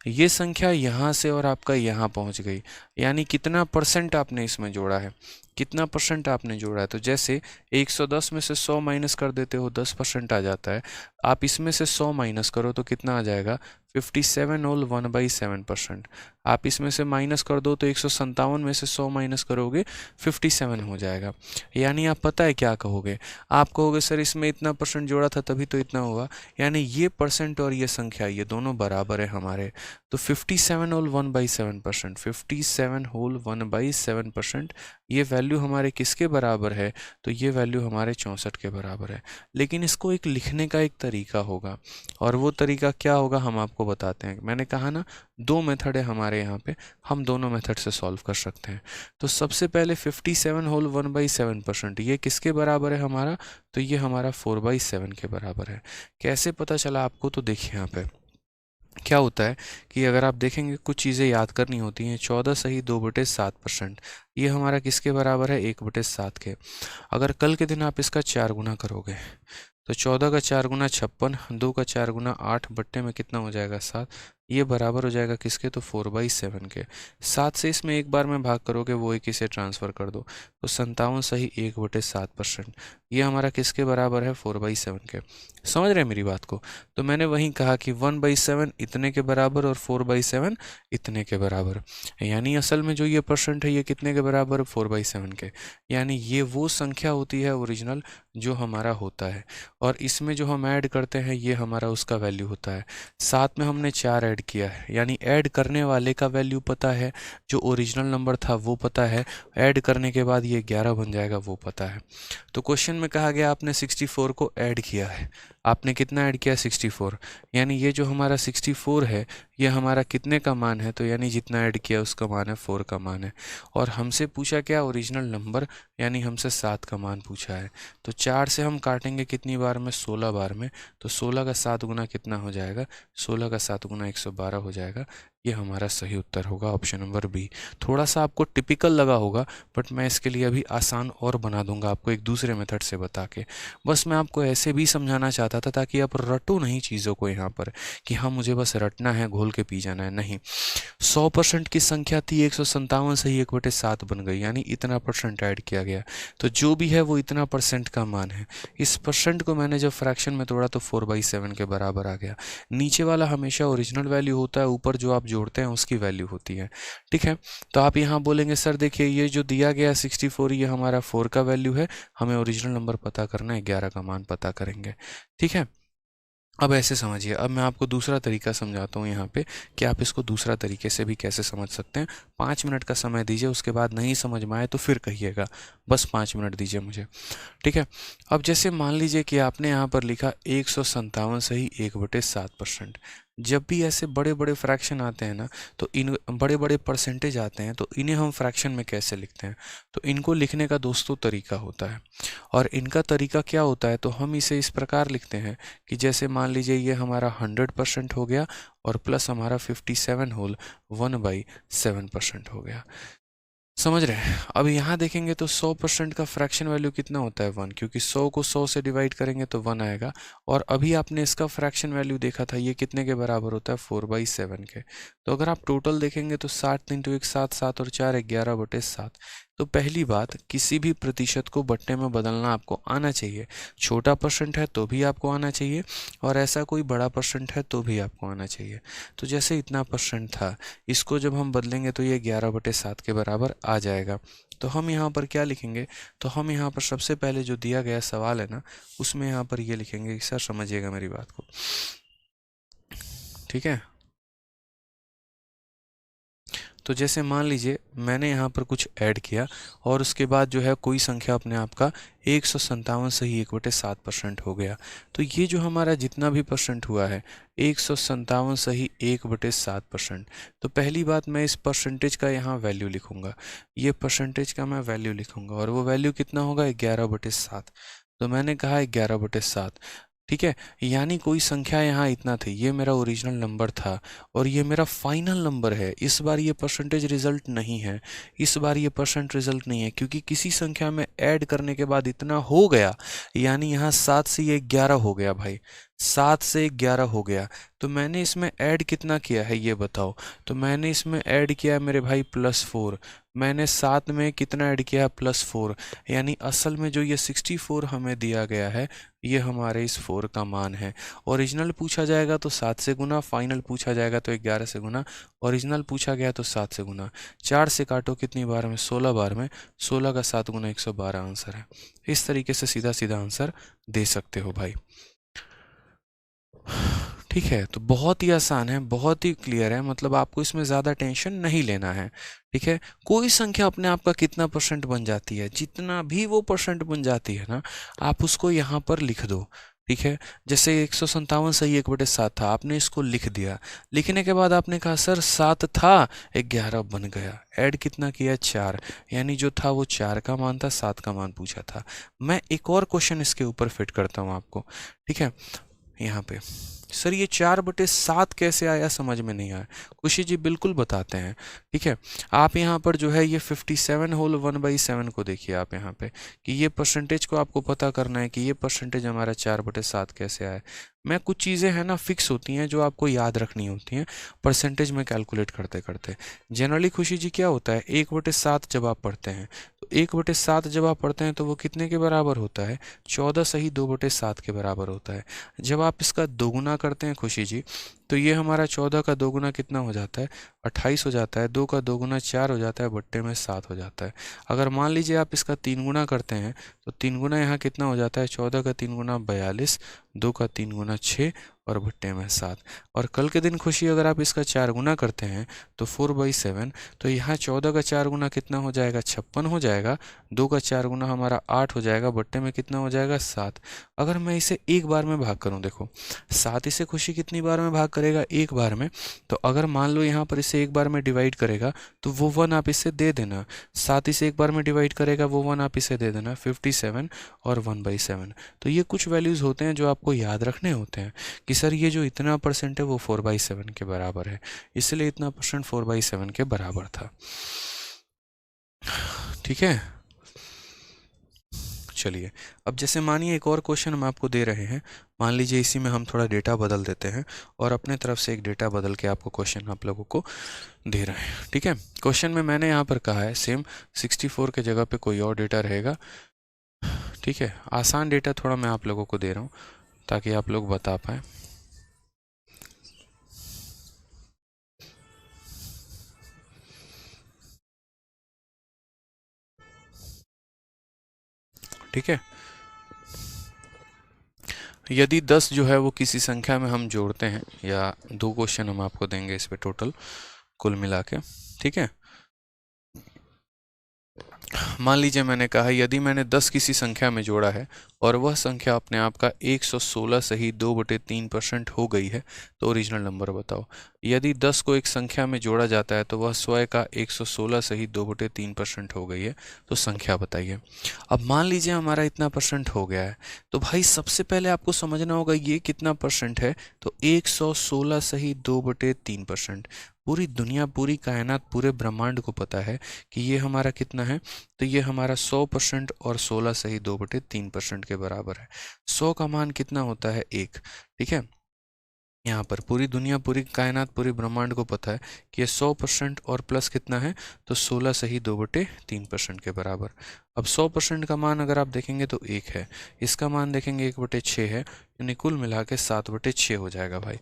ये संख्या यहाँ से और आपका यहाँ पहुँच गई, यानी कितना % आपने इसमें जोड़ा है, कितना % आपने जोड़ा है। तो जैसे 110 में से 100 माइनस कर देते हो 10% आ जाता है, आप इसमें से 100 माइनस करो तो कितना आ जाएगा, 57 और 1/7%। आप इसमें से माइनस कर दो तो 157 में से 100 माइनस करोगे 57 हो जाएगा। यानी आप पता है क्या कहोगे, आप कहोगे सर इसमें इतना % जोड़ा था तभी तो इतना हुआ, यानी ये % और ये संख्या ये दोनों बराबर है हमारे। तो 57 होल 1/7%, 57 होल 1/7%, ये वैल्यू हमारे किसके बराबर है, तो ये वैल्यू हमारे 64 के बराबर है। लेकिन इसको एक लिखने का एक तरीका होगा, और वो तरीका क्या होगा हम आपको बताते हैं। मैंने कहा ना 2 मेथड है हमारे यहाँ पे, हम दोनों मेथड से सॉल्व कर सकते हैं। तो सबसे पहले 57 होल 1/7%, ये किसके बराबर है हमारा, तो ये हमारा 4/7 के बराबर है। कैसे पता चला आपको, तो देखिए यहाँ पे क्या होता है कि अगर आप देखेंगे कुछ चीज़ें याद करनी होती हैं। 14 सही 2/7%, ये हमारा किसके बराबर है? 1/7 के। अगर कल के दिन आप इसका 4 गुना करोगे तो 14 का 4 गुना 56, 2 का 4 गुना 8, बट्टे में कितना हो जाएगा? 7। ये बराबर हो जाएगा किसके? तो 4/7 के। 7 से इसमें एक बार में भाग करोगे, वो एक इसे ट्रांसफ़र कर दो, तो 57 सही 1/7%। ये हमारा किसके बराबर है? 4/7 के। समझ रहे हैं मेरी बात को? तो मैंने वहीं कहा कि 1/7 इतने के बराबर और 4/7 इतने के बराबर, यानी असल में जो ये परसेंट है ये कितने के बराबर? 4/7 के। यानी ये वो संख्या होती है ओरिजिनल जो हमारा होता है, और इसमें जो हम ऐड करते हैं ये हमारा उसका वैल्यू होता है। साथ में हमने 4 ऐड किया है, यानी ऐड करने वाले का वैल्यू पता है, जो ओरिजिनल नंबर था वो पता है, ऐड करने के बाद ये 11 बन जाएगा वो पता है। तो क्वेश्चन में कहा गया आपने 64 को ऐड किया है। आपने कितना ऐड किया? 64। यानी ये जो हमारा 64 है ये हमारा कितने का मान है? तो यानी जितना ऐड किया उसका मान है 4 का मान है। और हमसे पूछा क्या? ओरिजिनल नंबर, यानी हमसे 7 का मान पूछा है। तो 4 से हम काटेंगे कितनी बार में? 16 बार में। तो 16 का 7 गुना कितना हो जाएगा? 16 का 7 गुना 112 हो जाएगा। ये हमारा सही उत्तर होगा ऑप्शन नंबर बी। थोड़ा सा आपको टिपिकल लगा होगा, बट मैं इसके लिए अभी आसान और बना दूंगा आपको एक दूसरे मेथड से बता के। बस मैं आपको ऐसे भी समझाना चाहता था ताकि आप रटो नहीं चीज़ों को यहाँ पर कि हाँ मुझे बस रटना है, घोल के पी जाना है। नहीं, 100% की संख्या थी 157 से ही 1/7 बन गई, यानी इतना परसेंट ऐड किया गया। तो जो भी है वो इतना परसेंट का मान है। इस परसेंट को मैंने जब फ्रैक्शन में तोड़ा तो 4/7 के बराबर आ गया। नीचे वाला हमेशा ओरिजिनल वैल्यू होता है, ऊपर जो आप जोड़ते हैं उसकी वैल्यू होती है। ठीक है, तो आप यहाँ बोलेंगे सर देखिए ये जो दिया गया 64 ये हमारा 4 का वैल्यू है, हमें ओरिजिनल नंबर पता करना है, 11 का मान पता करेंगे। ठीक है, अब ऐसे समझिए। अब मैं आपको दूसरा तरीका समझाता हूँ यहाँ पे कि आप इसको दूसरा तरीके से भी कैसे समझ सकते हैं। 5 मिनट का समय दीजिए, उसके बाद नहीं समझ में आए तो फिर कहिएगा। बस 5 मिनट दीजिए मुझे। ठीक है, अब जैसे मान लीजिए कि आपने यहाँ पर लिखा 157 सही 1/7%। जब भी ऐसे बड़े बड़े फ्रैक्शन आते हैं ना, तो इन बड़े बड़े परसेंटेज आते हैं, तो इन्हें हम फ्रैक्शन में कैसे लिखते हैं? तो इनको लिखने का दोस्तों तरीका होता है, और इनका तरीका क्या होता है? तो हम इसे इस प्रकार लिखते हैं कि जैसे मान लीजिए ये हमारा 100% हो गया और प्लस हमारा 57 होल 1/7% हो गया। समझ रहे हैं? अब यहाँ देखेंगे तो 100% का फ्रैक्शन वैल्यू कितना होता है? 1, क्योंकि 100 को 100 से डिवाइड करेंगे तो 1 आएगा। और अभी आपने इसका फ्रैक्शन वैल्यू देखा था, ये कितने के बराबर होता है? 4/7 के। तो अगर आप टोटल देखेंगे तो 60 × 1 7, 7 और 4 11/7। तो पहली बात, किसी भी प्रतिशत को बट्टे में बदलना आपको आना चाहिए। छोटा परसेंट है तो भी आपको आना चाहिए, और ऐसा कोई बड़ा परसेंट है तो भी आपको आना चाहिए। तो जैसे इतना परसेंट था, इसको जब हम बदलेंगे तो ये 11/7 के बराबर आ जाएगा। तो हम यहाँ पर क्या लिखेंगे? तो हम यहाँ पर सबसे पहले जो दिया गया सवाल है ना, उसमें यहाँ पर ये लिखेंगे कि सर समझिएगा मेरी बात को। ठीक है, तो जैसे मान लीजिए मैंने यहाँ पर कुछ ऐड किया और उसके बाद जो है कोई संख्या अपने आप का 157 सही 1/7% हो गया। तो ये जो हमारा जितना भी परसेंट हुआ है 157 सही 1/7%। तो पहली बात, मैं इस परसेंटेज का यहाँ वैल्यू लिखूंगा, ये परसेंटेज का मैं वैल्यू लिखूंगा, और वो वैल्यू कितना होगा? 11/7। तो मैंने कहा 11/7। ठीक है, यानी कोई संख्या यहाँ इतना थी, ये मेरा ओरिजिनल नंबर था और ये मेरा फाइनल नंबर है। इस बार ये परसेंटेज रिजल्ट नहीं है, इस बार ये परसेंट रिजल्ट नहीं है, क्योंकि किसी संख्या में ऐड करने के बाद इतना हो गया, यानी यहाँ 7 से ये 11 हो गया भाई, 7 से 11 हो गया। तो मैंने इसमें ऐड कितना किया है ये बताओ? तो मैंने इसमें ऐड किया है मेरे भाई +4। मैंने 7 में कितना ऐड किया है? +4। यानी असल में जो ये 64 हमें दिया गया है, ये हमारे इस 4 का मान है। ओरिजिनल पूछा जाएगा तो 7 से गुना, फाइनल पूछा जाएगा तो 11 से गुना, ओरिजिनल पूछा गया तो 7 से गुना। 4 से काटो कितनी बार में? 16 बार में। 16 का 7 गुना 112 आंसर है। इस तरीके से सीधा सीधा आंसर दे सकते हो भाई। ठीक है, तो बहुत ही आसान है, बहुत ही क्लियर है, मतलब आपको इसमें ज़्यादा टेंशन नहीं लेना है। ठीक है, कोई संख्या अपने आप का कितना परसेंट बन जाती है, जितना भी वो परसेंट बन जाती है ना, आप उसको यहाँ पर लिख दो। ठीक है, जैसे 157 सही 1/7 था, आपने इसको लिख दिया। लिखने के बाद आपने कहा सर 7 था 11 बन गया, ऐड कितना किया? 4। यानी जो था वो 4 का मान था, 7 का मान पूछा था। मैं एक और क्वेश्चन इसके ऊपर फिट करता हूँ आपको। ठीक है, यहाँ पे सर ये 4/7 कैसे आया, समझ में नहीं आया। खुशी जी बिल्कुल बताते हैं। ठीक है, आप यहाँ पर जो है ये 57 होल 1/7 को देखिए आप यहाँ पे, कि ये परसेंटेज को आपको पता करना है कि ये परसेंटेज हमारा 4/7 कैसे आया। मैं कुछ चीज़ें हैं ना फिक्स होती हैं जो आपको याद रखनी होती हैं परसेंटेज में कैलकुलेट करते करते। जनरली खुशी जी क्या होता है, 1/7 जब आप पढ़ते हैं तो 1/7 जब आप पढ़ते हैं तो वो कितने के बराबर होता है, 14 सही 2/7 के बराबर होता है। जब आप इसका दोगुना करते हैं खुशी जी, तो ये हमारा 14 का दोगुना कितना हो जाता है, 28 हो जाता है। 2 का दोगुना 4 हो जाता है, बट्टे में 7 हो जाता है। अगर मान लीजिए आप इसका 3 गुना करते हैं तो 3 गुना यहाँ कितना हो जाता है, 14 का 3 गुना 42, 2 का 3 गुना 6 और बट्टे में 7। और कल के दिन खुशी अगर आप इसका 4 गुना करते हैं तो 4/7, तो यहाँ 14 का 4 गुना कितना हो जाएगा, 56 हो जाएगा। 2 का 4 गुना हमारा 8 हो जाएगा, बट्टे में कितना हो जाएगा, 7। अगर मैं इसे एक बार में भाग करूँ, देखो 7 इसे खुशी कितनी बार में भाग करेगा, एक बार में। तो अगर मान लो यहाँ पर इसे एक बार में डिवाइड करेगा तो वो 1 आप इसे दे देना। 7 इसे एक बार में डिवाइड करेगा, वो 1 आप इसे दे देना, 57 और 1/7। तो ये कुछ वैल्यूज़ होते हैं जो आपको याद रखने होते हैं कि सर ये जो इतना परसेंट है वो 4/7 के बराबर है, इसलिए इतना परसेंट 4/7 के बराबर था। ठीक है, चलिए अब जैसे मानिए एक और क्वेश्चन हम आपको दे रहे हैं। मान लीजिए इसी में हम थोड़ा डेटा बदल देते हैं और अपने तरफ से एक डेटा बदल के आपको क्वेश्चन आप लोगों को दे रहे हैं। ठीक है, क्वेश्चन में मैंने यहाँ पर कहा है सेम 64 के जगह पे कोई और डेटा रहेगा। ठीक है, आसान डेटा थोड़ा मैं आप लोगों को दे रहा हूँ ताकि आप लोग बता पाएँ। ठीक है, यदि 10 जो है वो किसी संख्या में हम जोड़ते हैं, या 2 क्वेश्चन हम आपको देंगे इस पे टोटल कुल मिला के। ठीक है, मान लीजिए मैंने कहा यदि मैंने 10 किसी संख्या में जोड़ा है और वह संख्या अपने आप का 116 सही 2/3% हो गई है तो ओरिजिनल नंबर बताओ। यदि 10 को एक संख्या में जोड़ा जाता है तो वह स्वयं का 116 सही 2/3% हो गई है तो संख्या बताइए। अब मान लीजिए हमारा इतना परसेंट हो गया है, तो भाई सबसे पहले आपको समझना होगा ये कितना परसेंट है, तो 116 सही 2/3%। पूरी दुनिया, पूरी कायनात, पूरे ब्रह्मांड को पता है कि ये हमारा कितना है, तो ये हमारा 100% और 16 सही 2/3% के बराबर है। 100 का मान कितना होता है, 1। ठीक है, यहाँ पर पूरी दुनिया, पूरी कायनात, पूरी ब्रह्मांड को पता है कि ये 100% और प्लस कितना है, तो 16 सही 2/3% के बराबर। अब 100% का मान अगर आप देखेंगे तो 1 है, इसका मान देखेंगे 1/6 है, यानी कुल मिला के 7/6 हो जाएगा भाई।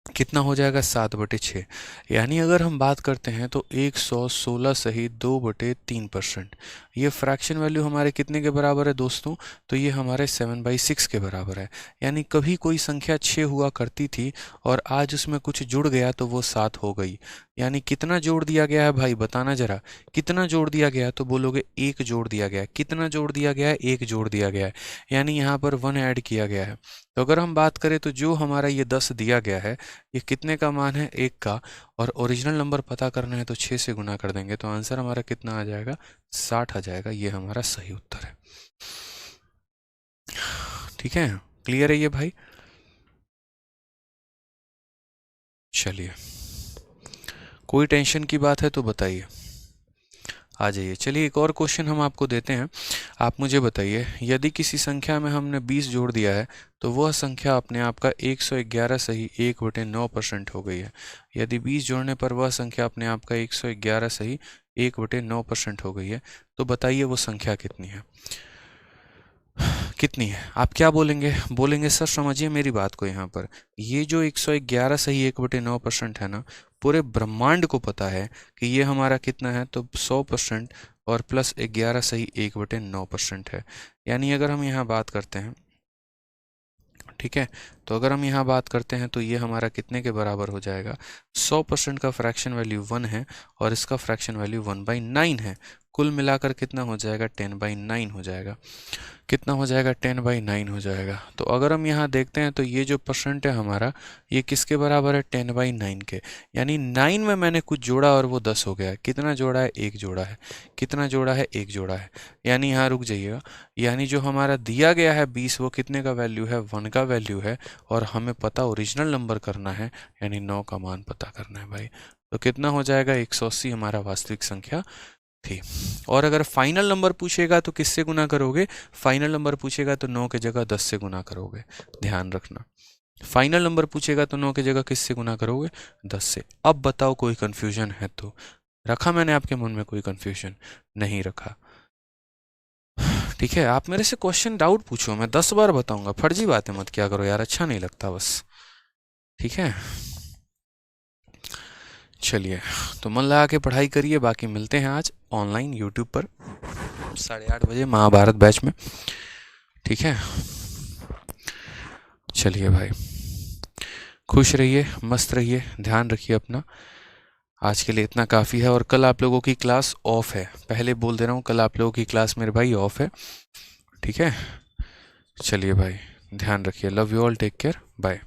कितना हो जाएगा, 7/6। यानी अगर हम बात करते हैं तो 116 सही 2/3%, ये फ्रैक्शन वैल्यू हमारे कितने के बराबर है दोस्तों, तो ये हमारे 7/6 के बराबर है। यानी कभी कोई संख्या 6 हुआ करती थी और आज उसमें कुछ जुड़ गया तो वो 7 हो गई। यानी कितना जोड़ दिया गया है भाई, बताना जरा, कितना जोड़ दिया गया है, तो बोलोगे 1 जोड़ दिया गया है। कितना जोड़ दिया गया है, 1 जोड़ दिया गया है, यानी यहाँ पर 1 ऐड किया गया है। तो अगर हम बात करें तो जो हमारा ये 10 दिया गया है, ये कितने का मान है, 1 का, और ओरिजिनल नंबर पता करना है तो 6 से गुना कर देंगे तो आंसर हमारा कितना आ जाएगा, 60 आ जाएगा। ये हमारा सही उत्तर है। ठीक है, क्लियर है ये भाई। चलिए, कोई टेंशन की बात है तो बताइए, आ जाइए। चलिए एक और क्वेश्चन हम आपको देते हैं। आप मुझे बताइए यदि किसी संख्या में हमने 20 जोड़ दिया है तो वह संख्या अपने आप का 111 सही 1/9% हो गई है। यदि 20 जोड़ने पर वह संख्या अपने आप का 111 सही 1/9% हो गई है तो बताइए वो संख्या कितनी है। कितनी है, आप क्या बोलेंगे, बोलेंगे सर समझिए मेरी बात को, यहाँ पर ये जो 111 सही 1/9% है ना, पूरे ब्रह्मांड को पता है कि ये हमारा कितना है, तो 100% और प्लस 11 सही 1/9% है। यानी अगर हम यहाँ बात करते हैं, ठीक है, तो अगर हम यहाँ बात करते हैं तो ये हमारा कितने के बराबर हो जाएगा, 100% का फ्रैक्शन वैल्यू 1 है और इसका फ्रैक्शन वैल्यू 1/9 है। कुल मिलाकर कितना हो जाएगा, 10/9 हो जाएगा। कितना हो जाएगा, 10/9 हो जाएगा। तो अगर हम यहाँ देखते हैं तो ये जो परसेंट है हमारा, ये किसके बराबर है, 10/9 के। यानी 9 में मैंने कुछ जोड़ा और वो 10 हो गया। कितना जोड़ा है, 1 जोड़ा है। कितना जोड़ा है, 1 जोड़ा है। यानी यहाँ रुक जाइएगा, यानी जो हमारा दिया गया है 20, वो कितने का वैल्यू है, 1 का वैल्यू है, और हमें पता ओरिजिनल नंबर करना है, यानी 9 का मान पता करना है भाई। तो कितना हो जाएगा, 180 हमारा वास्तविक संख्या थी। और अगर फाइनल नंबर पूछेगा तो किससे गुना करोगे, फाइनल नंबर पूछेगा तो 9 की जगह 10 से गुना करोगे, ध्यान रखना। फाइनल नंबर पूछेगा तो 9 की जगह किससे गुना करोगे, 10 से। अब बताओ कोई कंफ्यूजन है तो? रखा मैंने आपके मन में कोई कंफ्यूजन? नहीं रखा, ठीक है। आप मेरे से क्वेश्चन डाउट पूछो, मैं 10 बार बताऊंगा, फर्जी बातें मत क्या करो यार, अच्छा नहीं लगता बस, ठीक है। चलिए, तो मन लगा के पढ़ाई करिए, बाकी मिलते हैं आज ऑनलाइन यूट्यूब पर 8:30 बजे महाभारत बैच में, ठीक है। चलिए भाई, खुश रहिए, मस्त रहिए, ध्यान रखिए अपना। आज के लिए इतना काफ़ी है। और कल आप लोगों की क्लास ऑफ है, पहले बोल दे रहा हूँ, कल आप लोगों की क्लास मेरे भाई ऑफ है, ठीक है। चलिए भाई, ध्यान रखिए, love you all, take care, bye.